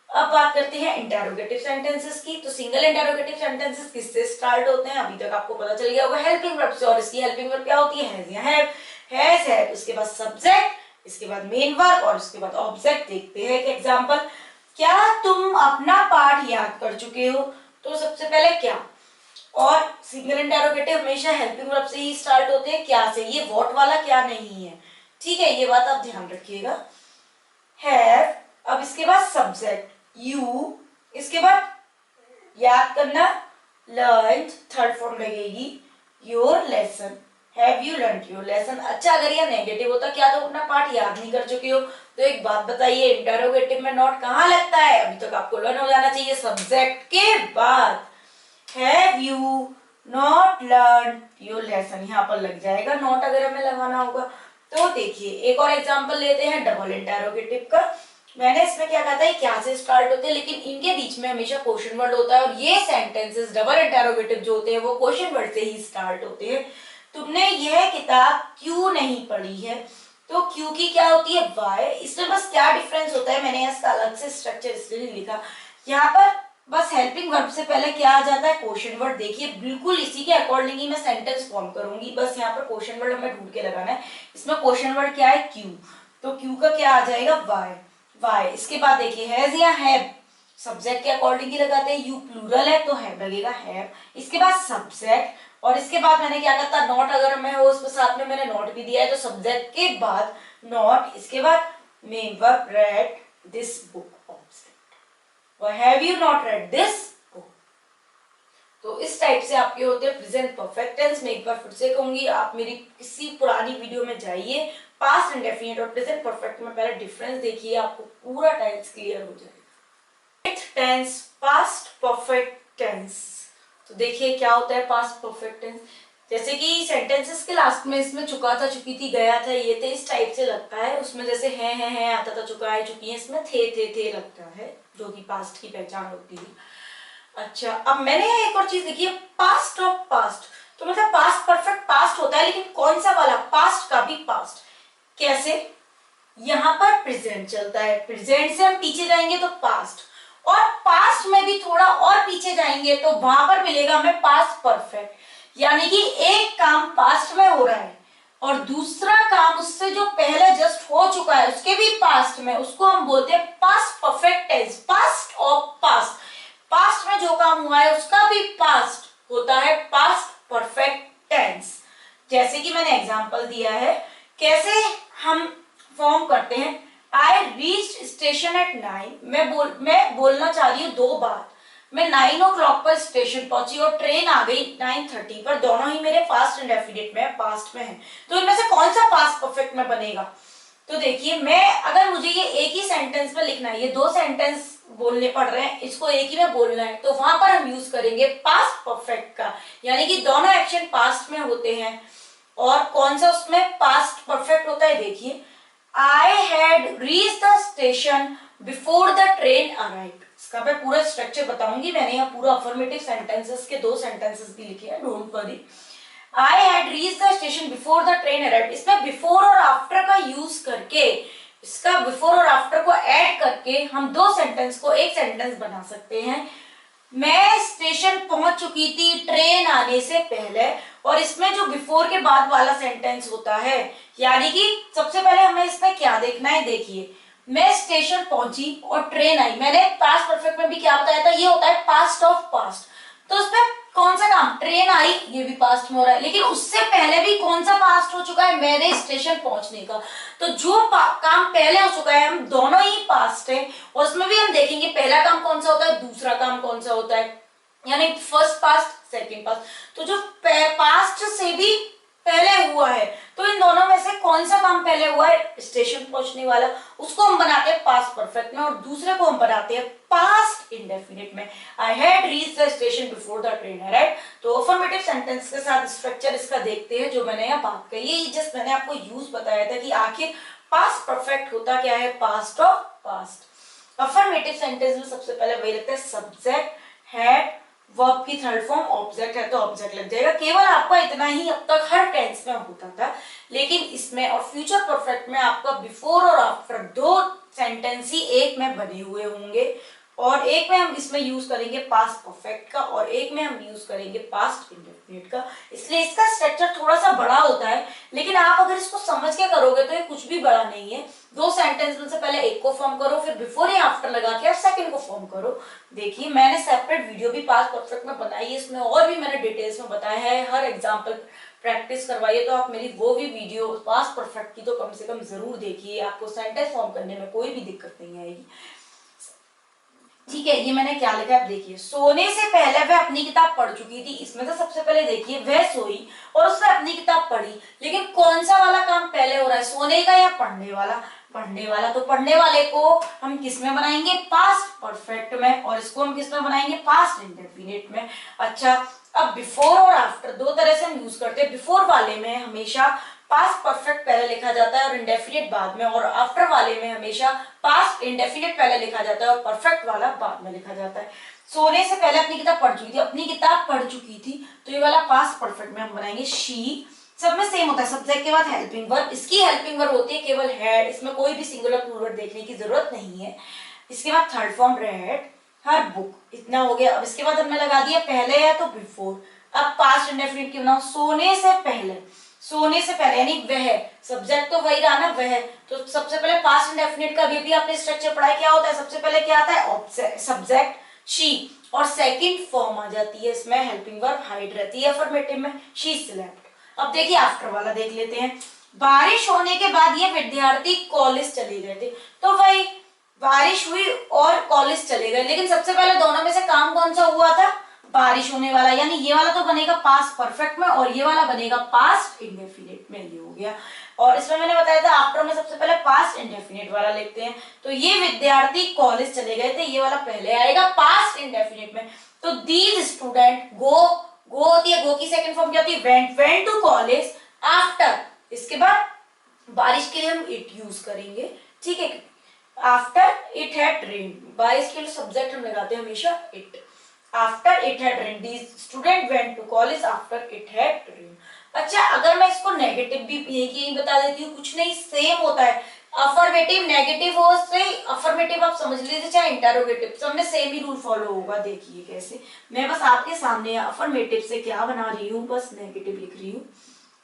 S1: अब बात करते हैं इंटेरोगेटिव सेंटेंसेस की। तो सिंगल इंटेरोगेटिव सेंटेंसेस किससे स्टार्ट होते हैं? अभी तक आपको पता चल गया होगा, हेल्पिंग वर्ब से। और इसकी हेल्पिंग वर्ब क्या होती है? हैज या हैव। हैज है, उसके बाद सब्जेक्ट, इसके बाद मेन वर्ब, और उसके बाद ऑब्जेक्ट। देखते हैं एक एग्जांपल। क्या तुम अपना पाठ याद कर चुके हो? तो सबसे पहले क्या, और सिंगल इंटेरोगेटिव हमेशा हेल्पिंग वर्ब से ही स्टार्ट होते हैं, क्या से। ये व्हाट वाला क्या नहीं है, ठीक है, ये बात आप ध्यान रखिएगा। हैव, अब इसके बाद सब्जेक्ट यू, इसके बाद याद करना लर्न, थर्ड फॉर्म लगेगी your lesson. Have you learn your lesson? अच्छा, अगर यह नेगेटिव होता, क्या तुम अपना पाठ याद नहीं कर चुके हो? तो एक बात बताइए, इंटेरोगेटिव में नॉट कहाँ लगता है? अभी तक आपको लर्न हो जाना चाहिए, सब्जेक्ट के बाद। Have you not learned your lesson? यहाँ पर लग जाएगा नॉट, अगर हमें लगाना होगा। तो देखिए एक और एग्जांपल लेते हैं डबल इंटेरोगेटिव का। मैंने इसमें क्या कहा था, ये क्या से स्टार्ट होते हैं, लेकिन इनके बीच में हमेशा क्वेश्चन वर्ड होता है। और ये सेंटेंसेस डबल इंटेरोगेटिव जो होते हैं वो क्वेश्चन वर्ड से ही स्टार्ट होते हैं। तुमने यह किताब क्यों नहीं पढ़ी है? तो क्यों की क्या होती है? वाई। इसमें बस क्या डिफरेंस होता है, मैंने इसका अलग से स्ट्रक्चर इसलिए लिखा। यहाँ पर बस हेल्पिंग वर्ब से पहले क्या आ जाता है? Question word. देखिए बिल्कुल इसी के अकॉर्डिंग ही मैं सेंटेंस फॉर्म करूंगी, बस यहाँ पर क्वेश्चन वर्ड हमें ढूंढ के लगाना है। इसमें क्वेश्चन वर्ड क्या है? क्यू। तो क्यू का क्या आ जाएगा? वाई। वाई, इसके बाद देखिए हैज या हैव, सब्जेक्ट के अकॉर्डिंग ही लगाते हैं। यू प्लूरल है तो हैव लगेगा, हैव। इसके बाद सब्जेक्ट, और इसके बाद मैंने क्या कहा था, नॉट अगर मैं हो उसके साथ में मैंने नॉट भी दिया है, तो सब्जेक्ट के बाद नॉट, इसके बाद main verb read this book, और have you not read this book. तो इस टाइप से आपके होते हैं प्रेजेंट परफेक्ट टेंस। मैं एक बार फिर से कहूंगी, आप मेरी किसी पुरानी वीडियो में जाइए, पास्ट इंडेफिनिट और प्रेजेंट परफेक्ट में पहले डिफरेंस देखिए, आपको पूरा टेंस क्लियर हो जाएगा। Tense, past perfect tense. तो देखिए क्या होता है पास्ट परफेक्ट टेंस। जैसे कि सेंटेंसेस के लास्ट में इसमें चुका था, चुकी थी, गया था, ये थे, इस टाइप से लगता है। उसमें जैसे है आता था, चुका है, चुकी है, इसमें थे लगता है, जो कि पास्ट की पहचान होती है। अच्छा, अब मैंने यहाँ एक और चीज देखी है, पास्ट ऑफ पास्ट। तो मतलब पास्ट परफेक्ट पास्ट होता है, लेकिन कौन सा वाला? पास्ट का भी पास्ट। कैसे? यहाँ पर प्रेजेंट चलता है, प्रेजेंट से हम पीछे जाएंगे तो पास्ट, और पास्ट में भी थोड़ा और पीछे जाएंगे तो वहां पर मिलेगा हमें पास्ट परफेक्ट। यानी कि एक काम पास्ट में हो रहा है और दूसरा काम उससे जो पहले जस्ट हो चुका है उसके भी पास्ट में, उसको हम बोलते हैं past perfect tense, past of past. Past में जो काम हुआ है उसका भी पास्ट होता है पास्ट परफेक्ट टेंस। जैसे कि मैंने एग्जांपल दिया है, कैसे हम फॉर्म करते हैं। I reached station at 9। मैं बोलना चाह रही हूँ दो बार। मैं 9 o'clock पर स्टेशन पहुंची और ट्रेन आ गई 9:30 पर। दोनों ही मेरे पास्ट इंडेफिनिट में, पास्ट में है। तो इनमें से कौन सा पास्ट परफेक्ट में बनेगा? तो देखिए मैं अगर मुझे ये एक ही सेंटेंस में लिखना है, ये दो सेंटेंस बोलने पड़ रहे हैं, इसको एक ही में बोलना है, तो वहां पर हम यूज करेंगे पास्ट परफेक्ट का, यानी कि दोनों एक्शन पास्ट में होते हैं। और कौन सा उसमें पास्ट परफेक्ट होता है, देखिए I had reached the station before the train arrived. इसका मैं पूरा स्ट्रक्चर बताऊंगी, मैंने यहाँ पूरा अफर्मेटिव सेंटेंसेस के दो सेंटेंसेस भी लिखे हैं, don't worry. I had reached the station before the train arrived, इसमें बिफोर और आफ्टर का यूज करके, इसका बिफोर और आफ्टर को ऐड करके हम दो सेंटेंस को एक सेंटेंस बना सकते हैं। मैं स्टेशन पहुंच चुकी थी ट्रेन आने से पहले, और इसमें जो बिफोर के बाद वाला सेंटेंस होता है, यानी कि सबसे पहले हमें इसमें क्या देखना है, देखिए मैं स्टेशन पहुंची और ट्रेन आई, मैंने पास्ट परफेक्ट में भी क्या बताया था, ये होता है पास्ट ऑफ पास्ट। तो उसमें कौन सा काम, ट्रेन आई, ये भी पास्ट में हो रहा है, लेकिन उससे पहले भी कौन सा पास्ट हो चुका है, मेरे स्टेशन पहुंचने का। तो जो काम पहले हो चुका है, हम दोनों ही पास्ट है, और उसमें भी हम देखेंगे पहला काम कौन सा होता है, दूसरा काम कौन सा होता है, यानी फर्स्ट पास्ट सेकंड पास्ट। तो जो पास्ट से भी पहले हुआ है, तो इन दोनों में से कौन सा काम पहले हुआ है, स्टेशन पहुंचने वाला, उसको हम बनाते हैं पास्ट परफेक्ट में, और दूसरे को हम बनाते हैं पास्ट इंडेफिनिट में। I had reached the station before the train arrived. तो अफर्मेटिव सेंटेंस के साथ स्ट्रक्चर इसका देखते हैं, जो मैंने यहाँ बात कही, ये जस्ट मैंने आपको यूज बताया था कि आखिर पास्ट परफेक्ट होता क्या है, past of past. Affirmative sentence में सबसे पहले वही लगता है सब्जेक्ट, हैड, वर्ब की थर्ड फॉर्म ऑब्जेक्ट है तो ऑब्जेक्ट लग जाएगा। केवल आपका इतना ही अब तक हर टेंस में होता था, लेकिन इसमें और फ्यूचर परफेक्ट में आपका बिफोर और आफ्टर दो सेंटेंस ही एक में बने हुए होंगे, और एक में हम इसमें यूज करेंगे पास्ट परफेक्ट का, और एक में हम यूज करेंगे पास्ट इंडेफिनिट का। इसलिए इसका स्ट्रक्चर थोड़ा सा बड़ा होता है, लेकिन आप अगर इसको समझ के करोगे तो ये कुछ भी बड़ा नहीं है। दो सेंटेंस में से पहले एक को फॉर्म करो, फिर बिफोर या आफ्टर लगा के आप सेकंड को फॉर्म करो। देखिए मैंने सेपरेट वीडियो भी पास्ट परफेक्ट में बनाई है, इसमें और भी मैंने डिटेल्स में बताया है, हर एग्जाम्पल प्रैक्टिस करवाइए, तो आप मेरी वो भी वीडियो पास्ट परफेक्ट की तो कम से कम जरूर देखिए, आपको सेंटेंस फॉर्म करने में कोई भी दिक्कत नहीं आएगी। ठीक है, ये मैंने क्या लिखा है, आप देखिए सोने से पहले वह अपनी किताब पढ़ चुकी थी। इसमें तो सबसे पहले देखिए वह सोई और उसने अपनी किताब पढ़ी, लेकिन कौन सा वाला काम पहले हो रहा है, सोने का या पढ़ने वाला, पढ़ने वाला। तो पढ़ने वाले को हम किस में बनाएंगे, पास्ट परफेक्ट में, और इसको हम किस में बनाएंगे, पास्ट इंडेफिनिट में। अच्छा, अब बिफोर और आफ्टर दो तरह से हम यूज करते हैं। बिफोर वाले में हमेशा पास्ट परफेक्ट पहले लिखा जाता है और इंडेफिनिट बाद में, और आफ्टर वाले में हमेशा पास्ट इंडेफिनिट पहले लिखा जाता है और परफेक्ट वाला बाद में लिखा जाता है। सोने से पहले अपनी किताब पढ़ चुकी थी, अपनी किताब पढ़ चुकी थी, तो ये वाला पास्ट परफेक्ट में हम बनाएंगे शी। सब में सेम होता है, सब्जेक्ट के बाद हेल्पिंग वर्ब, इसकी हेल्पिंग वर्ब होती है केवल हैड, इसमें कोई भी सिंगुलर प्लूरल देखने की जरूरत नहीं है। इसके बाद थर्ड फॉर्म रेड, हर बुक, इतना हो गया। अब इसके बाद हमने लगा दिया पहले है तो बिफोर। अब पास्ट इंडेफिनिट की बनाओ, सोने से पहले, सोने से पहले यानी वह, सब्जेक्ट तो वही रहा ना वह, तो सबसे पहले पास्ट इंडेफिनिट का भी आपने स्ट्रक्चर पढ़ा है, क्या होता है, सबसे पहले क्या आता है, सब्जेक्ट शी, और सेकंड फॉर्म आ जाती है इसमें हेल्पिंग वर्ब हाइड रहती है अफर्मेटिव में, शी स्लेप्ट। अब देखिए आफ्टर वाला देख लेते हैं। बारिश होने के बाद ये विद्यार्थी कॉलेज चले गए थे, तो वही बारिश हुई और कॉलेज चले गए, लेकिन सबसे पहले दोनों में से काम कौन सा हुआ था, बारिश होने वाला, यानी ये वाला तो बनेगा पास्ट परफेक्ट में और ये वाला बनेगा पास्ट इंडेफिनिट में, ये हो गया। और इसमें मैंने बताया था आफ्टर में सबसे पहले पास्ट इंडेफिनिट वाला लिखते हैं, तो ये विद्यार्थी कॉलेज चले गए थे, ये वाला पहले आएगा पास्ट इंडेफिनिट में। तो दीज स्टूडेंट, गो होती है, गो की सेकंड फॉर्म क्या होती है, वेंट टू कॉलेज आफ्टर, इसके बाद बारिश के लिए हम इट यूज करेंगे, ठीक है, आफ्टर इट हैड रेन्ड, बारिश के लिए सब्जेक्ट हम लगाते हैं हमेशा it, after it had rained, these student went to college after it had rained. अच्छा, अगर मैं इसको नेगेटिव भी यही बता देती हूँ, कुछ नहीं, सेम होता है, अफर्मेटिव नेगेटिव हो से अफर्मेटिव आप समझ लीजिए, चाहे इंटरोगेटिव, सब में सेम ही रूल फॉलो होगा। देखिए कैसे, मैं बस आपके सामने अफर्मेटिव से क्या बना रही हूँ, बस नेगेटिव लिख रही हूँ,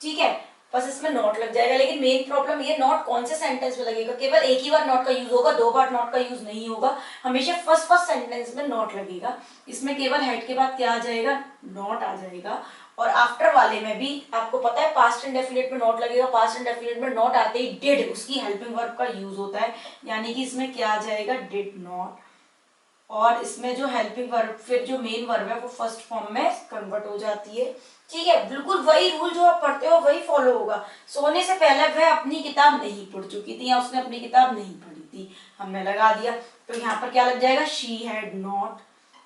S1: ठीक है, बस इसमें नॉट लग जाएगा। लेकिन मेन प्रॉब्लम ये, नॉट कौन से सेंटेंस में लगेगा, केवल एक ही बार नॉट का यूज होगा, दो बार नॉट का यूज नहीं होगा, हमेशा फर्स्ट सेंटेंस में नॉट लगेगा। इसमें केवल हेड के बाद क्या आ जाएगा, नॉट आ जाएगा। और आफ्टर वाले में भी आपको पता है पास्ट इंडेफिनिट में नॉट लगेगा, पास्ट इंडेफिनिट में नॉट आते ही डिड, उसकी हेल्पिंग वर्ब का यूज होता है, यानी कि इसमें क्या आ जाएगा, डिड नॉट, और इसमें जो हेल्पिंग वर्ब फिर जो मेन वर्ब है वो फर्स्ट फॉर्म में कन्वर्ट हो जाती है। ठीक है, बिल्कुल वही रूल जो आप पढ़ते हो वही फॉलो होगा। सोने से पहले वह अपनी किताब नहीं पढ़ चुकी थी या उसने अपनी किताब नहीं पढ़ी थी, हमने लगा दिया। तो यहाँ पर क्या लग जाएगा, शी हैड नॉट।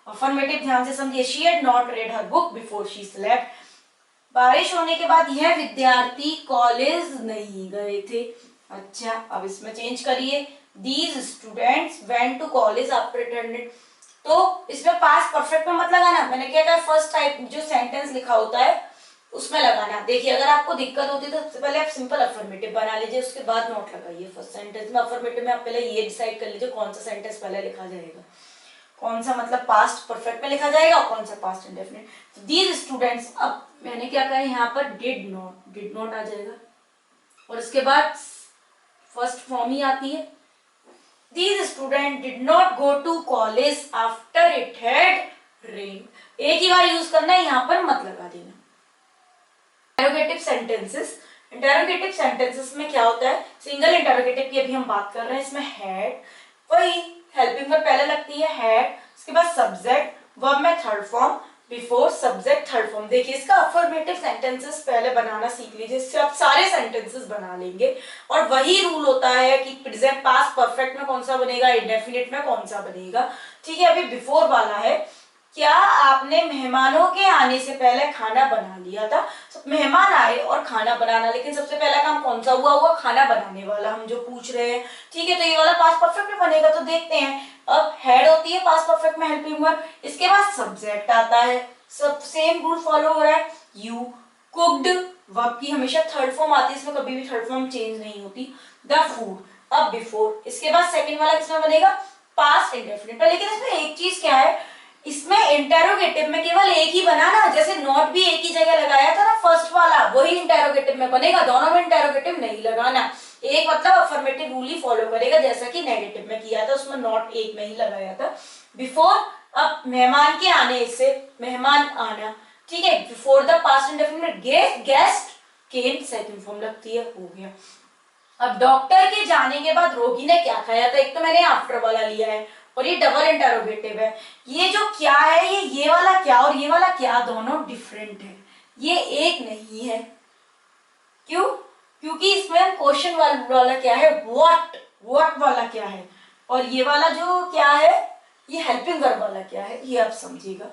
S1: अफर्मेटिव ध्यान से समझिए, she had not red her book before she slept. बारिश होने के बाद यह विद्यार्थी कॉलेज नहीं गए थे। अच्छा, अब इसमें चेंज करिए, these students went to college after attended. तो इसमें पास्ट परफेक्ट में मत लगाना, मैंने क्या कहा फर्स्ट टाइप जो सेंटेंस लिखा होता है उसमें लगाना। देखिए अगर आपको दिक्कत होती है तो सबसे पहले आप सिंपल अफर्मेटिव बना लीजिए, उसके बाद नोट लगाइए फर्स्ट सेंटेंस में। अफर्मेटिव में आप पहले ये डिसाइड कर लीजिए कौन सा सेंटेंस पहले लिखा जाएगा, कौन सा मतलब पास्ट परफेक्ट में लिखा जाएगा और कौन सा पास्ट इंडेफिनिट। तो दीज स्टूडेंट्स, अब मैंने क्या कहा यहाँ पर डिड नॉट आ जाएगा और इसके बाद फर्स्ट फॉर्म ही आती है। These students did not go to college after it had rained. एक ही बार यूज करना है, यहाँ पर मत लगा देना। इंटरोगेटिव सेंटेंसेस, इंटरोगेटिव सेंटेंसेस में क्या होता है, सिंगल इंटरोगेटिव की अभी हम बात कर रहे हैं। इसमें हैड, वही हेल्पिंग वर्ब पहले लगती है हैड, उसके बाद सब्जेक्ट, वर्ब में third form, before subject third form. देखिए इसका अफर्मेटिव सेंटेंसेस पहले बनाना सीख लीजिए, इससे आप सारे सेंटेंसेस बना लेंगे। और वही रूल होता है कि प्रेजेंट पास्ट परफेक्ट में कौन सा बनेगा, इंडेफिनिट में कौन सा बनेगा। ठीक है, अभी बिफोर वाला है, क्या आपने मेहमानों के आने से पहले खाना बना लिया था। तो मेहमान आए और खाना बनाना, लेकिन सबसे पहला काम कौन सा हुआ खाना बनाने वाला, हम जो पूछ रहे हैं। ठीक है, तो ये वाला पास्ट परफेक्ट में बनेगा, तो देखते हैं। अब हेड होती है पास्ट परफेक्ट में हेल्पिंग वर्ब, इसके बाद सब्जेक्ट आता है, सब सेम रूल फॉलो हो रहा है। यू कुक्ड, वर्ब की हमेशा थर्ड फॉर्म आती है, इसमें कभी भी थर्ड फॉर्म चेंज नहीं होती। द फूड, अब बिफोर, इसके बाद सेकंड वाला किसमें बनेगा, पास्ट इंडेफिनिट। लेकिन इसमें एक चीज क्या है, इसमें इंटेरोगेटिव में केवल एक ही बना ना, जैसे नॉट भी एक ही जगह लगाया था ना फर्स्ट वाला, वही इंटेरोगेटिव में बनेगा, दोनों में इंटेरोगेटिव नहीं लगाना। एक मतलब अफर्मेटिव रूल ही फॉलो करेगा, जैसा कि नेगेटिव में किया था, उसमें नॉट एक में ही लगाया था। बिफोर, अब मेहमान के आने से, मेहमान आना, ठीक है, before the past indefinite guest came, second form लगती है, हो गया। अब डॉक्टर के जाने के बाद रोगी ने क्या खाया था, एक तो मैंने आफ्टर वाला लिया है और ये डबल इंटरोगेटिव है। ये जो क्या है, ये वाला क्या और ये वाला क्या दोनों डिफरेंट है, ये एक नहीं है। क्यों, क्योंकि इसमें हम क्वेश्चन वाला क्या है, व्हाट वाला क्या है, और ये वाला जो क्या है, ये हेल्पिंग वर्ब वाला क्या है, ये आप समझिएगा।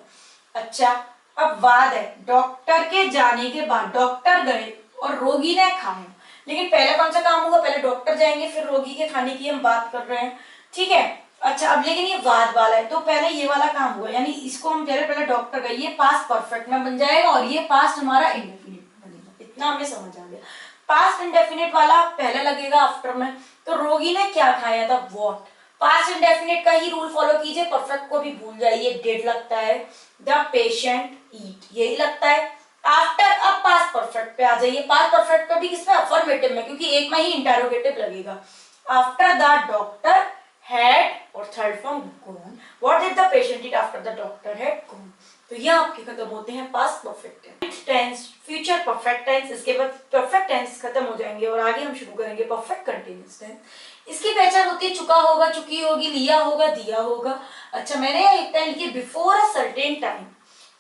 S1: अच्छा, अब वाद है, डॉक्टर के जाने के बाद डॉक्टर गए और रोगी ने खाया, लेकिन पहले कौन सा काम होगा, पहले डॉक्टर जाएंगे फिर रोगी के खाने की हम बात कर रहे हैं। ठीक है, अच्छा अब लेकिन ये वाद वाला है, तो पहले ये वाला काम हुआ, यानी इसको हम पहले डॉक्टर गए, ये पास्ट परफेक्ट में बन जाएगा और ये पास्ट हमारा इंडेफिनिट में बनेगा। इतना हमें समझ आ गया। पास्ट इंडेफिनिट वाला पहले लगेगा आफ्टर में, तो रोगी ने क्या खाया था, व्हाट। पास्ट इंडेफिनिट का ही रूल फॉलो कीजिए, परफेक्ट को भी भूल जाइए, डिड लगता है। द पेशेंट ईट, यही लगता है। आफ्टर, अब पास्ट परफेक्ट पे आ जाइए, पास्ट परफेक्ट पे भी किसमें, अफर्मेटिव में, क्योंकि एक में ही इंटरोगेटिव लगेगा। आफ्टर द डॉक्टर had और third form gone, what did the patient eat after the doctor had gone। तो ये आपके खत्म होते हैं past perfect tense, future perfect tense, इसके बाद परफेक्ट टेंस खत्म हो जाएंगे और आगे हम शुरू करेंगे परफेक्ट कंटीन्यूअस टेंस। इसकी पहचान होती है चुका होगा, चुकी होगी, लिया होगा, दिया होगा। अच्छा, मैंने यहाँ एक टाइम लिखी बिफोर अ सर्टेन टाइम,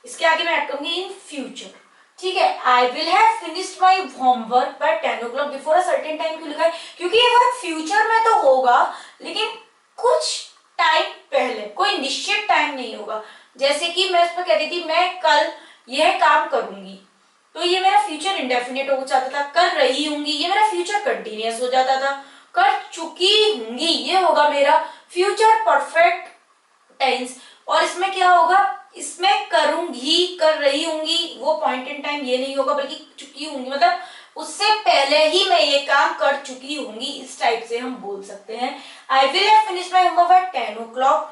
S1: इसके आगे मैं ऐड करूंगी इन फ्यूचर। ठीक है, I will have finished my homework by 10 o'clock before a certain time क्यों लिखा है, क्योंकि ये वर्क फ्यूचर में तो होगा लेकिन कुछ टाइम पहले, कोई निश्चित टाइम नहीं होगा। जैसे कि मैं इसमें कहती थी मैं कल यह काम करूंगी, तो ये मेरा फ्यूचर इंडेफिनिट हो जाता था। कर रही होंगी, ये मेरा फ्यूचर कंटीन्यूअस हो जाता था। कर चुकी होंगी, ये होगा मेरा फ्यूचर परफेक्ट टेंस। और इसमें क्या होगा, इसमें करूंगी, कर रही होंगी, वो पॉइंट इन टाइम ये नहीं होगा, बल्कि चुकी होंगी मतलब उससे पहले ही मैं ये काम कर चुकी होंगी, इस टाइप से हम बोल सकते हैं। I will have finished my homework by 10 o'clock,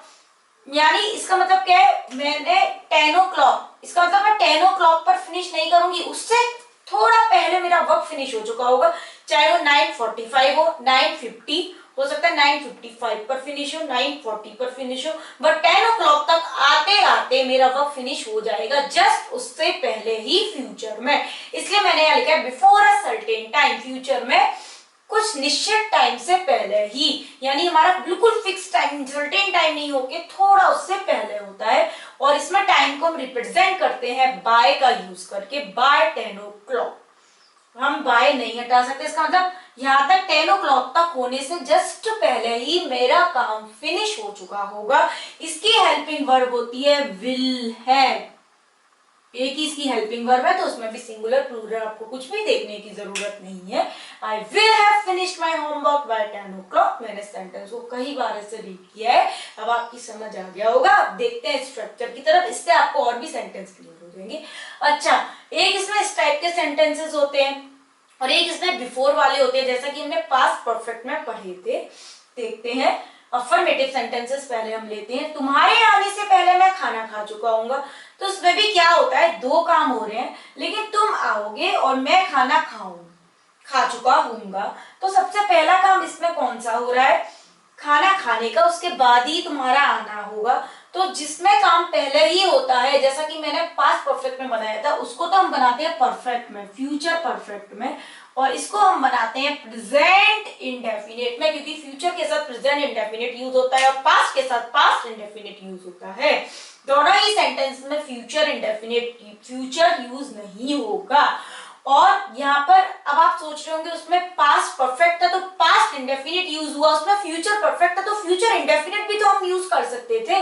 S1: यानी इसका मतलब क्या है, मैंने 10 o'clock, इसका मतलब मैं 10 o'clock पर फिनिश नहीं करूंगी, उससे थोड़ा पहले मेरा वर्क फिनिश हो चुका होगा। चाहे वो 9:45 हो, 9:50 हो सकता है, 9:55 पर फिनिश हो, 9:40 पर फिनिश हो, बट 10 o'clock तक आते आते मेरा वर्क फिनिश हो जाएगा, जस्ट उससे पहले ही फ्यूचर में। इसलिए मैंने यहाँ लिखा है before a certain time, future में कुछ निश्चित टाइम से पहले ही, यानी हमारा बिल्कुल फिक्स टाइम, सर्टेन टाइम नहीं होके थोड़ा उससे पहले होता है। और इसमें टाइम को हम रिप्रेजेंट करते हैं बाय का यूज करके, बाय 10 o'clock। हम बाय नहीं हटा सकते, इसका मतलब यहां तक 10 o'clock तक होने से जस्ट पहले ही मेरा काम फिनिश हो चुका होगा। इसकी हेल्पिंग वर्ब होती है विल हैव। एक ही इसकी हेल्पिंग वर्ब है तो उसमें भी सिंगुलर प्लूरल आपको कुछ भी देखने की जरूरत नहीं है। I will have finished my homework by 10 o'clock। मैंने सेंटेंस को कई बार ऐसे रीड किया है, अब आपकी समझ आ गया होगा। अब देखते हैं स्ट्रक्चर की तरफ, इससे आपको और भी सेंटेंस क्लियर हो जाएंगे। अच्छा, एक इसमें इस टाइप के सेंटेंसेस होते हैं और एक इसमें बिफोर वाले होते हैं, जैसा कि हमने पास्ट परफेक्ट में पढ़े थे। देखते हैं, अफर्मेटिव सेंटेंसेस पहले हम लेते हैं। तुम्हारे आने से पहले मैं खाना खा चुका हूँ, तो उसमें भी क्या होता है, दो काम हो रहे हैं, लेकिन तुम आओगे और मैं खाना खा चुका हूँगा। तो सबसे पहला काम इसमें कौन सा हो रहा है, खाना खाने का, उसके बाद ही तुम्हारा आना होगा। तो जिसमें काम पहले ही होता है, जैसा कि मैंने पास्ट परफेक्ट में बनाया था, उसको तो हम बनाते हैं परफेक्ट में, फ्यूचर परफेक्ट में, और इसको हम बनाते हैं प्रेजेंट इंडेफिनिट में, क्योंकि फ्यूचर के साथ प्रेजेंट इंडेफिनिट यूज होता है और पास्ट के साथ पास्ट इंडेफिनिट यूज होता है। दोनों ही सेंटेंस में फ्यूचर इंडेफिनिट, फ्यूचर यूज नहीं होगा। और यहाँ पर अब आप सोच रहे होंगे उसमें पास्ट परफेक्ट था तो पास्ट इंडेफिनिट यूज हुआ, उसमें फ्यूचर परफेक्ट था तो फ्यूचर इंडेफिनिट भी तो हम यूज कर सकते थे।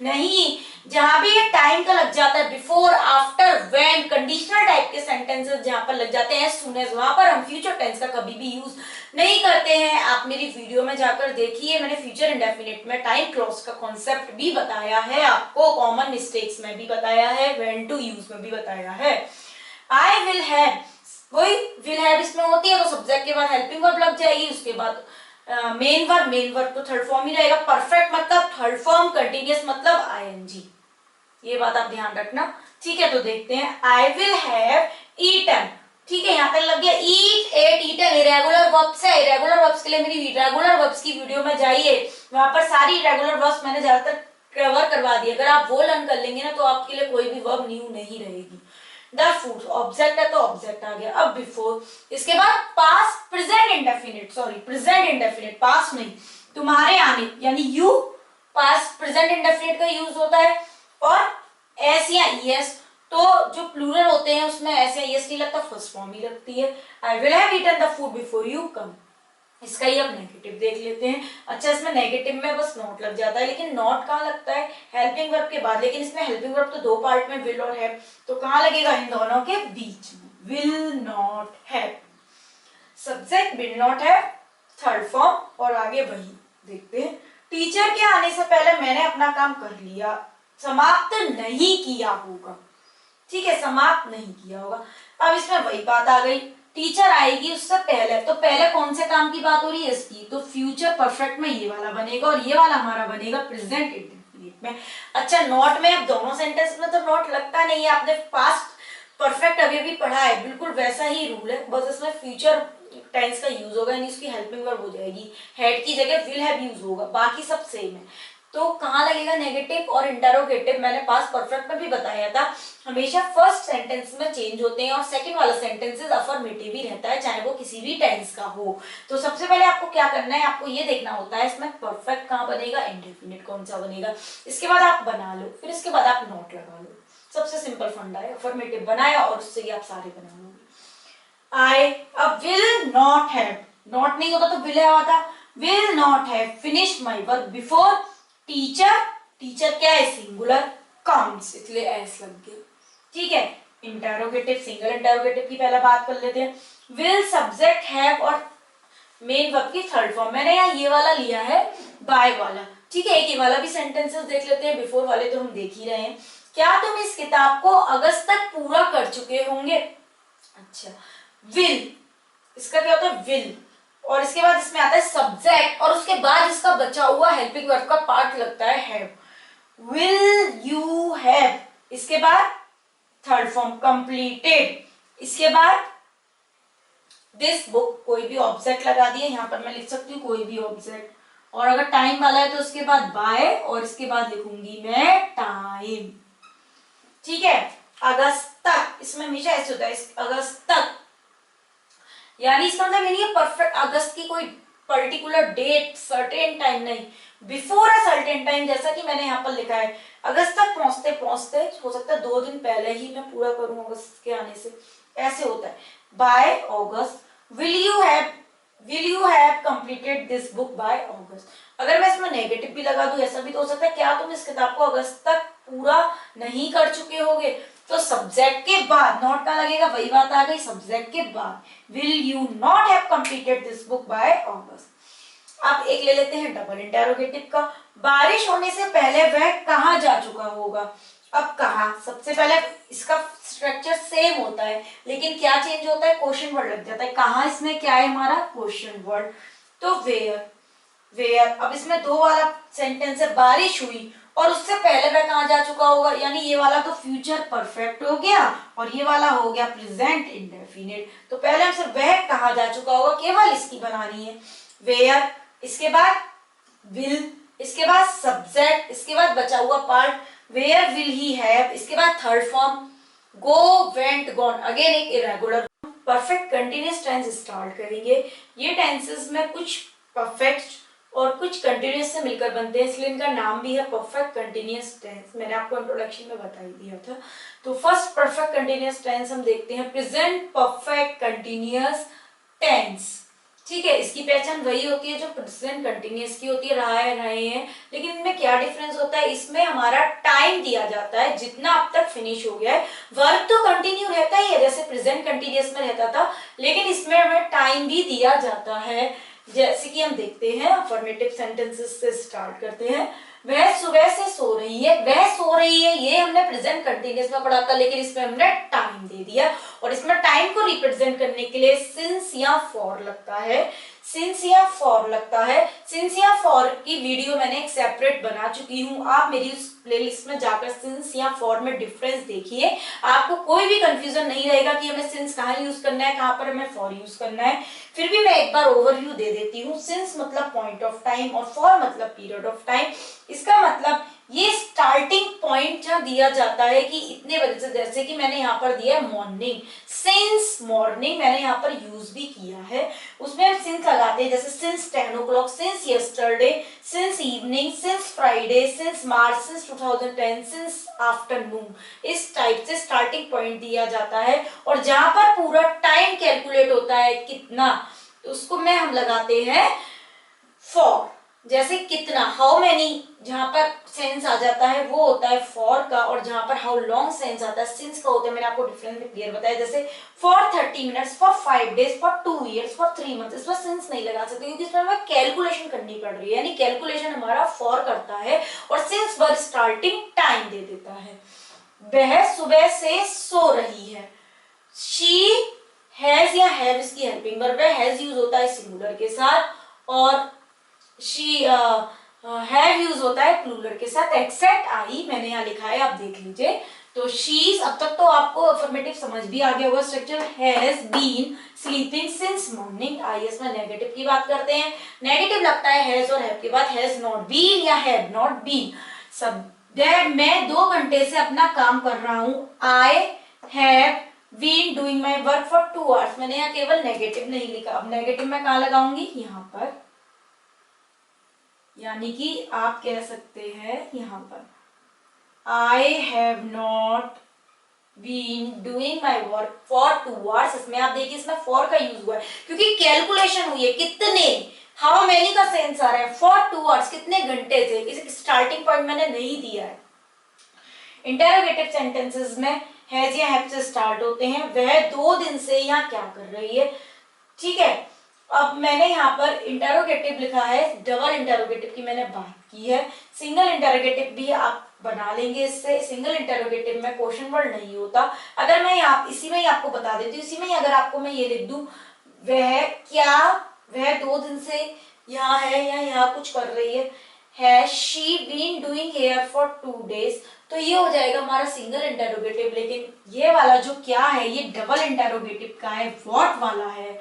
S1: नहीं, जहां भी ये टाइम का लग जाता है, before, after, when, conditional type के सेंटेंसेस जहां पर लग जाते हैं, सून एज, वहां पर हम फ्यूचर टेंस का कभी भी यूज नहीं करते हैं। आप मेरी वीडियो में जाकर देखिए, मैंने फ्यूचर इंडेफिनिट में टाइम क्लॉज का कॉन्सेप्ट भी बताया है आपको, कॉमन मिस्टेक्स में भी बताया है, व्हेन टू यूज में भी बताया है। आई विल हैव, वही विल हैव इसमें होती है तो सब्जेक्ट के बाद हेल्पिंग वर्ब लग जाएगी, उसके बाद मेन वर्ब तो थर्ड फॉर्म ही रहेगा। परफेक्ट मतलब थर्ड फॉर्म, कंटिन्यूअस मतलब आईएनजी, ये बात आप ध्यान रखना। ठीक है, तो देखते हैं, आई विल हैव ईटन। ठीक है, यहाँ तक लग गया। ईट, एट, ईटन इरेगुलर वर्ब्स है। इरेगुलर वर्ब्स के लिए मेरी इरेगुलर वर्ब्स की वीडियो में जाइए, वहां पर सारी इरेगुलर वर्ब्स मैंने ज्यादातर कवर करवा दी। अगर आप वो लर्न कर लेंगे ना तो आपके लिए कोई भी वर्ब न्यू नहीं रहेगी। द फूड, ऑब्जेक्ट है तो ऑब्जेक्ट आ गया। अब बिफोर, इसके बाद past present indefinite, sorry present indefinite, past नहीं, तुम्हारे आने यानी यू, पास्ट प्रेजेंट इंडेफिनिट का यूज होता है। और एस या ईएस, तो जो प्लूरल होते हैं उसमें एस या ईएस नहीं लगता, फर्स्ट फॉर्म ही लगती है। I will have eaten the food before you come. इसका ही अब नेगेटिव देख लेते हैं। अच्छा, इसमें नेगेटिव में बस नॉट लग जाता है, लेकिन नॉट कहाँ लगता है, हेल्पिंग वर्ब के बाद। लेकिन इसमें हेल्पिंग वर्ब तो दो पार्ट में, विल और हैव, तो कहाँ लगेगा, इन दोनों के बीच में, will not have. Subject will not have, third form, और आगे वही देखते हैं। टीचर के आने से पहले मैंने अपना काम कर लिया, समाप्त नहीं किया होगा। ठीक है, समाप्त नहीं किया होगा। अब इसमें वही बात आ गई, टीचर आएगी उससे पहले, तो पहले कौन से काम की बात हो रही है, इसकी, तो फ्यूचर परफेक्ट में ये वाला बनेगा और ये वाला हमारा बनेगा प्रेजेंट इंडेफिनिट में। अच्छा, नॉट में, अब दोनों सेंटेंस में तो नॉट लगता नहीं है, आपने पास्ट परफेक्ट अभी भी पढ़ा है, बिल्कुल वैसा ही रूल है, बस इसमें फ्यूचर टेंस का यूज होगा, यानी उसकी हेल्पिंग वर्ब हो जाएगी, हैड की जगह विल हैव यूज होगा, बाकी सब सेम है। तो कहाँ लगेगा नेगेटिव और इंटरोगेटिव, मैंने पास्ट परफेक्ट में भी बताया था, हमेशा फर्स्ट सेंटेंस में चेंज होते हैं और सेकंड वाला सेंटेंसेस अफर्मेटिव ही रहता है, चाहे वो किसी भी टेंस का हो। तो सबसे पहले आपको क्या करना है, आपको ये देखना होता है इसमें परफेक्ट कहाँ बनेगा, इंडेफिनिट कौन सा बनेगा, इसके बाद आप बना लो, फिर इसके बाद आप नॉट लगा लो। सबसे सिंपल फंडा है, अफर्मेटिव बनाया और उससे ही आप सारे बना लोगे। आई, अब विल नॉट हैव, नॉट नहीं होता तो विल हैव आता, will not have finished my work before teacher, teacher क्या है, सिंगुलर, कम्स, इसलिए एस लग गया। ठीक है, इंटरोगेटिव, सिंगल इंटरोगेटिव की पहले बात कर लेते हैं। विल सब्जेक्ट हैव और मेन वर्ब की थर्ड फॉर्म, मैंने यहाँ ये वाला लिया है बाय वाला। ठीक है, एक ये वाला भी सेंटेंसेस देख लेते हैं, बिफोर वाले तो हम देख ही रहे हैं। क्या तुम इस किताब को अगस्त तक पूरा कर चुके होंगे। अच्छा, विल, इसका क्या होता है, विल, और इसके बाद इसमें आता है सब्जेक्ट और उसके बाद इसका बचा हुआ हेल्पिंग वर्ब का पार्ट लगता है हैव। विल यू हैव, इसके बाद थर्ड फॉर्म कंप्लीटेड, इसके बाद दिस बुक, कोई भी ऑब्जेक्ट लगा दिए, यहां पर मैं लिख सकती हूँ कोई भी ऑब्जेक्ट, और अगर टाइम वाला है तो उसके बाद बाय और इसके बाद लिखूंगी मैं टाइम। ठीक है, अगस्त तक, इसमें हमेशा ऐसे होता है, अगस्त तक। यानी इसका मतलब ये नहीं है परफेक्ट अगस्त की कोई पर्टिकुलर डेट सर्टेन टाइम नहीं, बिफोर अ सर्टेन टाइम, जैसा कि मैंने यहाँ पर लिखा है अगस्त तक पहुंचते पहुंचते हो सकता है 2 दिन पहले ही मैं पूरा करूं अगस्त के आने से, ऐसे होता है। By August will you have completed this book by August. अगर मैं इसमें नेगेटिव भी लगा दूं ऐसा भी तो हो सकता है, क्या तुम इस किताब को अगस्त तक पूरा नहीं कर चुके होगे, तो सब्जेक्ट के बाद नॉट का लगेगा, वही बात आ गई, सब्जेक्ट के बाद will you not have completed this book by August. अब एक ले लेते हैं डबल इंटेरोगेटिव का, बारिश होने से पहले वह कहाँ जा चुका होगा। अब कहाँ, सबसे पहले इसका स्ट्रक्चर सेम होता है लेकिन क्या चेंज होता है, क्वेश्चन वर्ड लग जाता है। कहाँ इसमें क्या है हमारा क्वेश्चन वर्ड, तो वेयर। अब इसमें 2 वाला सेंटेंस है, बारिश हुई और उससे पहले वह कहाँ जा चुका होगा, यानी ये वाला तो फ्यूचर परफेक्ट हो गया और ये वाला हो गया प्रेजेंट इंडेफिनिट। तो पहले हमसे वह कहाँ जा चुका होगा केवल इसकी बनानी है, वेयर, इसके बाद विल, इसके बाद सब्जेक्ट, इसके बाद बचा हुआ part where will he have, इसके बाद third form go went gone, again एक irregular perfect continuous tense start करेंगे। ये टेंसेस में कुछ परफेक्ट और कुछ कंटिन्यूअस से मिलकर बनते हैं, इसलिए इनका नाम भी है परफेक्ट कंटिन्यूअस टेंस, मैंने आपको इंट्रोडक्शन में बता ही दिया था। तो फर्स्ट परफेक्ट कंटिन्यूअस टेंस हम देखते हैं, प्रेजेंट परफेक्ट कंटिन्यूअस टेंस। ठीक है, इसकी पहचान वही होती है जो प्रेजेंट कंटिन्यूअस की होती है, रहा है रहे हैं, लेकिन इनमें क्या डिफरेंस होता है, इसमें हमारा टाइम दिया जाता है जितना अब तक फिनिश हो गया है, वर्ब तो कंटिन्यू रहता ही है जैसे प्रेजेंट कंटिन्यूअस में रहता था, लेकिन इसमें हमें टाइम भी दिया जाता है। जैसे कि हम देखते हैं, अफर्मेटिव सेंटेंसेस से स्टार्ट करते हैं, वह सुबह से सो रही है, वह सो रही है, ये हमने प्रेजेंट कंटिन्यूअस में पढ़ा था, लेकिन इसमें हमने टाइम दे दिया और इसमें टाइम को रिप्रेजेंट करने के लिए सिंस या फॉर लगता है, सिंस या फॉर लगता है। सिंस या फॉर की वीडियो मैंने एक सेपरेट बना चुकी हूँ, आप मेरी उस प्लेलिस्ट में जाकर सिंस या फॉर में डिफरेंस देखिए, आपको कोई भी कंफ्यूजन नहीं रहेगा कि हमें सिंस कहाँ यूज करना है, कहाँ पर हमें फॉर यूज करना है। फिर भी मैं एक बार ओवरव्यू दे देती हूँ, सिंस मतलब पॉइंट ऑफ टाइम और फॉर मतलब पीरियड ऑफ टाइम। इसका मतलब ये स्टार्टिंग पॉइंट जहाँ दिया जाता है कि इतने बजे से, जैसे कि मैंने यहाँ पर दिया है मॉर्निंग, सिंस मॉर्निंग मैंने यहाँ पर यूज भी किया है, उसमें हम सिंस लगाते हैं, जैसे since 10 o'clock, since yesterday, since evening, since Friday, since मार्च, सिंस 2010, सिंस आफ्टरनून। इस टाइप से स्टार्टिंग पॉइंट दिया जाता है और जहां पर पूरा टाइम कैलकुलेट होता है कितना, उसको में हम लगाते हैं फॉर। जैसे कितना, हाउ मेनी, जहां पर सेंस आ जाता है वो होता है फॉर का, और जहां पर हाउ लॉन्ग सेंस आता है सिंस का होता है, मैंने आपको डिफरेंस में क्लियर बताया, जैसे for 30 minutes, for 5 days, for 2 years, for 3 months, इसमें सेंस नहीं लगा सकते क्योंकि इसमें हमें कैलकुलेशन करनी पड़ रही है, यानी कैलकुलेशन हमारा फॉर करता है और सिंस पर स्टार्टिंग टाइम दे देता है। वह सुबह से सो रही है, शी हैज या हैव इसकी हेल्पिंग वर्ब है, हैज यूज होता है सिंगुलर के साथ और शी हैव यूज होता है प्लूरल के साथ, एक्सेप्ट आई मैंने यहाँ लिखा है, आप देख लीजिए। तो शीज, अब तक तो आपको अफर्मेटिव समझ भी आ गया होगा structure, has been sleeping since morning. आईएस में नेगेटिव की बात करते हैं, नेगेटिव लगता है हैज और हैव के बाद, हैज नॉट बीन या हैव नॉट बीन। सब मैं 2 घंटे से अपना काम कर रहा हूँ, I have been doing my work for 2 hours, मैंने यहाँ केवल नेगेटिव नहीं लिखा। अब नेगेटिव मैं कहाँ लगाऊंगी, यहाँ पर, यानी कि आप कह सकते हैं यहाँ पर I have not been doing my work for 2 hours। इसमें आप देखिए इसमें फॉर का यूज हुआ है क्योंकि कैलकुलेशन हुई है, कितने, हाउ मेनी का सेंस आ रहा है, फॉर 2 hours, कितने घंटे से, इस स्टार्टिंग पॉइंट मैंने नहीं दिया है। इंटेरोगेटिव सेंटेंसेस में हैज या हैव से स्टार्ट होते हैं, वह 2 दिन से यहाँ क्या कर रही है, ठीक है। अब मैंने यहाँ पर इंटेरोगेटिव लिखा है, डबल इंटेरोगेटिव की मैंने बात की है, सिंगल इंटेरोगेटिव भी आप बना लेंगे इससे। सिंगल इंटेरोगेटिव में क्वेश्चन वर्ड नहीं होता। अगर मैं यहाँ इसी में ही आपको बता देती हूँ, इसी में ही अगर आपको मैं ये लिख दूं, वह क्या, वह 2 दिन से यहाँ है या यहाँ कुछ कर रही है, has she been doing here for 2 days, तो ये हो जाएगा हमारा सिंगल इंटेरोगेटिव। लेकिन ये वाला जो क्या है, ये डबल इंटेरोगेटिव का है, व्हाट वाला है,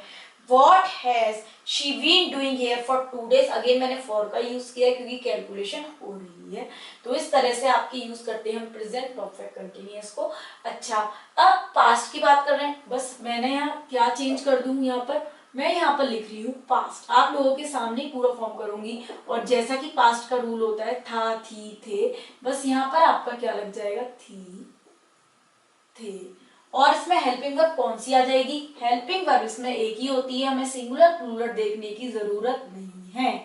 S1: What has she been doing here for 2 days? Again मैंने for का यूज किया है क्योंकि कैलकुलेशन हो रही है। तो इस तरह से आपकी यूज करते हैं हम प्रेजेंट परफेक्ट कंटिन्यूअस को। अच्छा, अब पास्ट की बात कर रहे हैं, बस मैंने यहाँ क्या चेंज कर दूं, यहाँ पर मैं यहाँ पर लिख रही हूँ पास्ट, आप लोगों के सामने पूरा फॉर्म करूंगी। और जैसा कि पास्ट का रूल होता है था, थी, थे, बस यहाँ पर आपका क्या लग जाएगा, थी, थे। और इसमें हेल्पिंग वर्ब कौन सी आ जाएगी, हेल्पिंग वर्ब इसमें एक ही होती है, हमें सिंगुलर प्लूरल देखने की जरूरत नहीं है,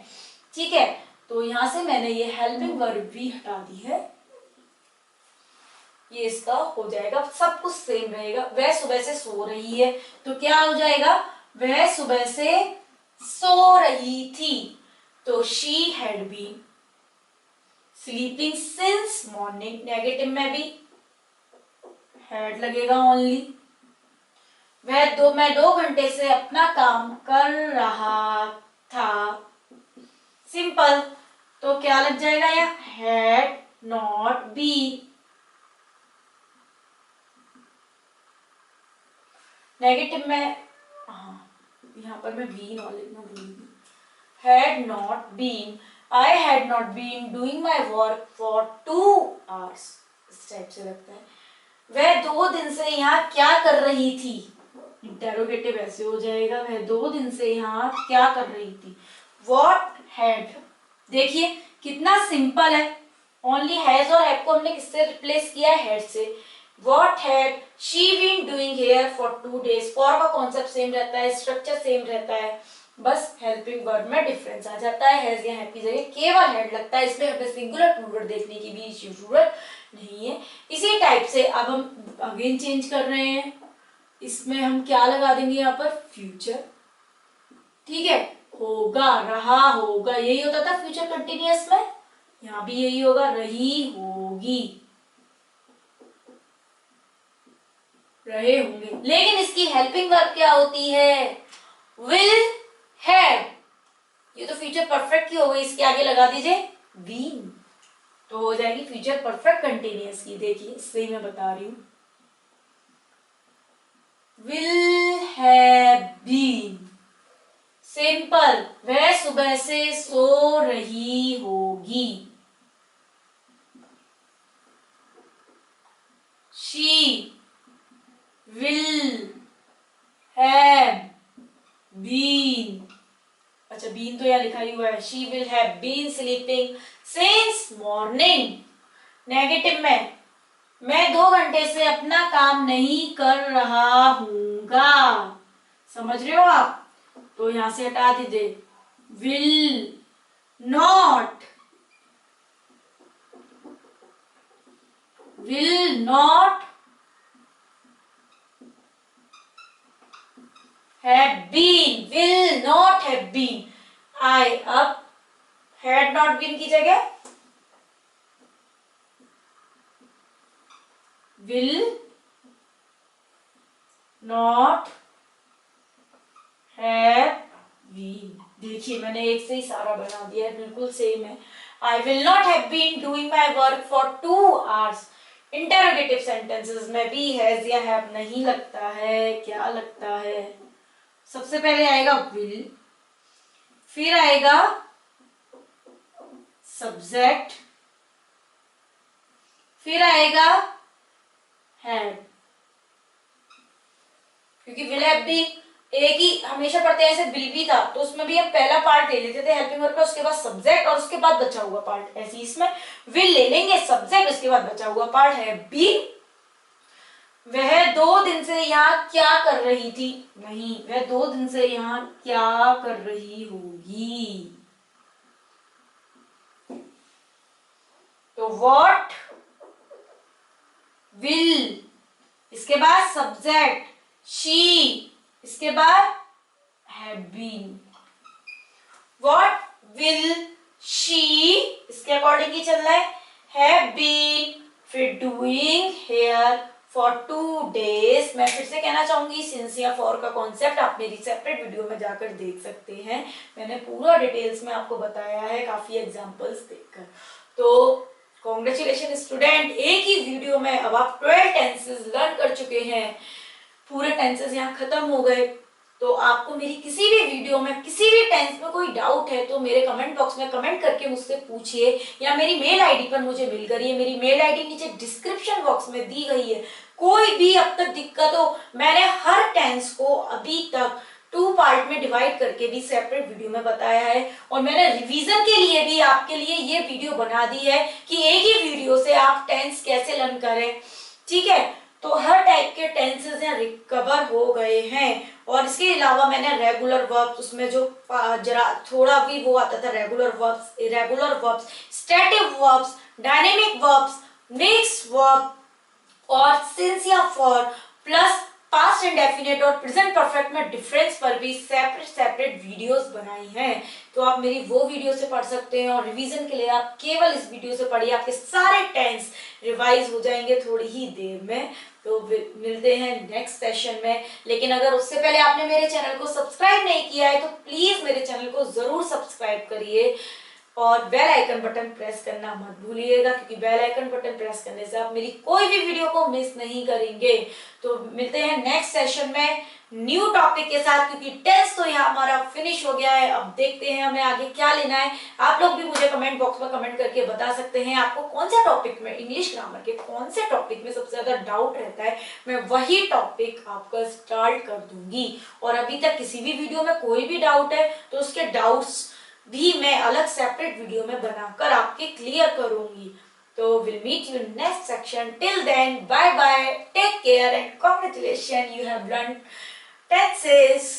S1: ठीक है। तो यहां से मैंने ये हेल्पिंग वर्ब भी हटा दी है, ये इसका हो जाएगा, सब कुछ सेम रहेगा। वह सुबह से सो रही है, तो क्या हो जाएगा, वह सुबह से सो रही थी, तो she had been sleeping since morning, negative में भी हैड लगेगा ओनली। मैं 2 घंटे से अपना काम कर रहा था, सिंपल, तो क्या लग जाएगा, यहाँ हैड नॉट बीन। नेगेटिव में यहाँ पर मैं बीन और लिखना भूल गई, had not been, I had not been doing my work for 2 hours, इस टाइप से लगता है। वह 2 दिन से यहाँ क्या कर रही थी, इंटेरोगेटिव ऐसे हो जाएगा, वह 2 दिन से यहाँ क्या कर रही थी, वॉट हैड, देखिए कितना सिंपल है, ओनली हैज और हैव को हमने किससे रिप्लेस किया है, हैड से। What had she been doing here for 2 days? For का कॉन्सेप्ट सेम रहता है, स्ट्रक्चर सेम रहता है, बस हेल्पिंग वर्ब में डिफरेंस आ जाता है, हैज या हैव की जगह केवल हैड लगता है, इसमें हमें सिंगुलर प्लूरल देखने की भी जरूरत नहीं है। इसी टाइप से अब हम अगेन चेंज कर रहे हैं, इसमें हम क्या लगा देंगे, यहाँ पर फ्यूचर, ठीक है, होगा, रहा होगा, यही होता था फ्यूचर कंटिन्यूअस में, यहाँ भी यही होगा, रही होगी, रहे होंगे। लेकिन इसकी हेल्पिंग वर्ब क्या होती है, विल हैव, ये तो फ्यूचर परफेक्ट की हो गई, इसके आगे लगा दीजिए बीन, तो हो जाएगी फ्यूचर परफेक्ट कंटिन्यूअस की। देखिए इससे ही मैं बता रही हूं, विल हैव बीन, सिंपल, वह सुबह से सो रही होगी, शी will have been, अच्छा बीन तो यहाँ लिखा ही हुआ है, she will have been sleeping since morning। Negative में मैं 2 घंटे से अपना काम नहीं कर रहा हूँगा, समझ रहे हो आप, तो यहां से हटा दीजिए, will not have been, will not have been, I अब had not been की जगह will not have been, देखिए मैंने एक से ही सारा बना दिया है, बिल्कुल सेम है। I will not have been doing my work for 2 hours। Interrogative sentences में भी हैज या हैव नहीं लगता है, क्या लगता है, सबसे पहले आएगा will, फिर आएगा सब्जेक्ट, फिर आएगा हैव, क्योंकि will have been एक ही हमेशा पढ़ते हैं, ऐसे will भी था तो उसमें भी हम पहला पार्ट ले लेते थे हेल्पिंग वर्ब का, उसके बाद सब्जेक्ट और उसके बाद बचा हुआ पार्ट, ऐसे ही इसमें will ले लेंगे, सब्जेक्ट, उसके बाद बचा हुआ पार्ट है been। वह 2 दिन से यहाँ क्या कर रही थी, नहीं, वह 2 दिन से यहाँ क्या कर रही होगी, तो what will, इसके बाद सब्जेक्ट she, इसके बाद have been, what will she, इसके अकॉर्डिंग ही चल रहा है, have been, फिर doing here for 2 days। मैं फिर से कहना चाहूंगी सिंस या फॉर का कॉन्सेप्ट आप मेरी सेपरेट वीडियो में जाकर देख सकते हैं, मैंने पूरा डिटेल्स में आपको बताया है काफी एग्जांपल्स देखकर। तो कॉन्ग्रेचुलेशन स्टूडेंट, एक ही वीडियो में अब आप 12 टेंसेस लर्न कर चुके हैं, पूरे टेंसेस यहाँ खत्म हो गए। तो आपको मेरी किसी भी वीडियो में किसी भी टेंस में कोई डाउट है तो मेरे कमेंट बॉक्स में कमेंट करके मुझसे पूछिए, या मेरी मेल आईडी पर मुझे मिल करिए। मेरी मेल आईडी नीचे डिस्क्रिप्शन बॉक्स में दी गई है। कोई भी अब तक दिक्कत हो, मैंने हर टेंस को अभी तक 2 पार्ट में डिवाइड करके भी सेपरेट वीडियो में बताया है, और मैंने रिवीजन के लिए भी आपके लिए ये वीडियो बना दी है कि एक ही वीडियो से आप टेंस कैसे लर्न करें। ठीक है, तो हर टाइप के टेंसेस यहाँ रिकवर हो गए हैं। और इसके अलावा मैंने रेगुलर वर्ब्स, उसमें जो जरा थोड़ा भी वो आता था, regular verbs, irregular verbs, static verbs, dynamic verbs, mixed verb और सिंस या फॉर, प्लस पास्ट इंडेफिनिट और प्रेजेंट परफेक्ट में डिफरेंस पर भी सेपरेट वीडियोस बनाई हैं। तो आप मेरी वो वीडियो से पढ़ सकते हैं, और रिवीजन के लिए आप केवल इस वीडियो से पढ़िए, आपके सारे टेंस रिवाइज हो जाएंगे थोड़ी ही देर में। तो मिलते हैं नेक्स्ट सेशन में। लेकिन अगर उससे पहले आपने मेरे चैनल को सब्सक्राइब नहीं किया है तो प्लीज मेरे चैनल को जरूर सब्सक्राइब करिए, और बेल आइकन बटन प्रेस करना मत भूलिएगा, क्योंकि बेल आइकन बटन प्रेस करने से आप मेरी कोई भी वीडियो को मिस नहीं करेंगे। तो मिलते हैं नेक्स्ट सेशन में न्यू टॉपिक के साथ, क्योंकि टेस्ट तो यहाँ हमारा फिनिश हो गया है। अब देखते हैं हमें आगे क्या लेना है। आप लोग भी मुझे कमेंट बॉक्स में कमेंट करके बता सकते हैं आपको कौन सा टॉपिक में, इंग्लिश ग्रामर के कौन से टॉपिक में सबसे ज्यादा डाउट रहता है। मैं वही टॉपिक आपका स्टार्ट कर दूंगी। और अभी तक किसी भी वीडियो में कोई भी डाउट है तो उसके डाउट्स भी मैं अलग सेपरेट वीडियो में बनाकर आपके क्लियर करूंगी। तो will meet you next section. Till then bye bye, take care and congratulation, you have learn tenses.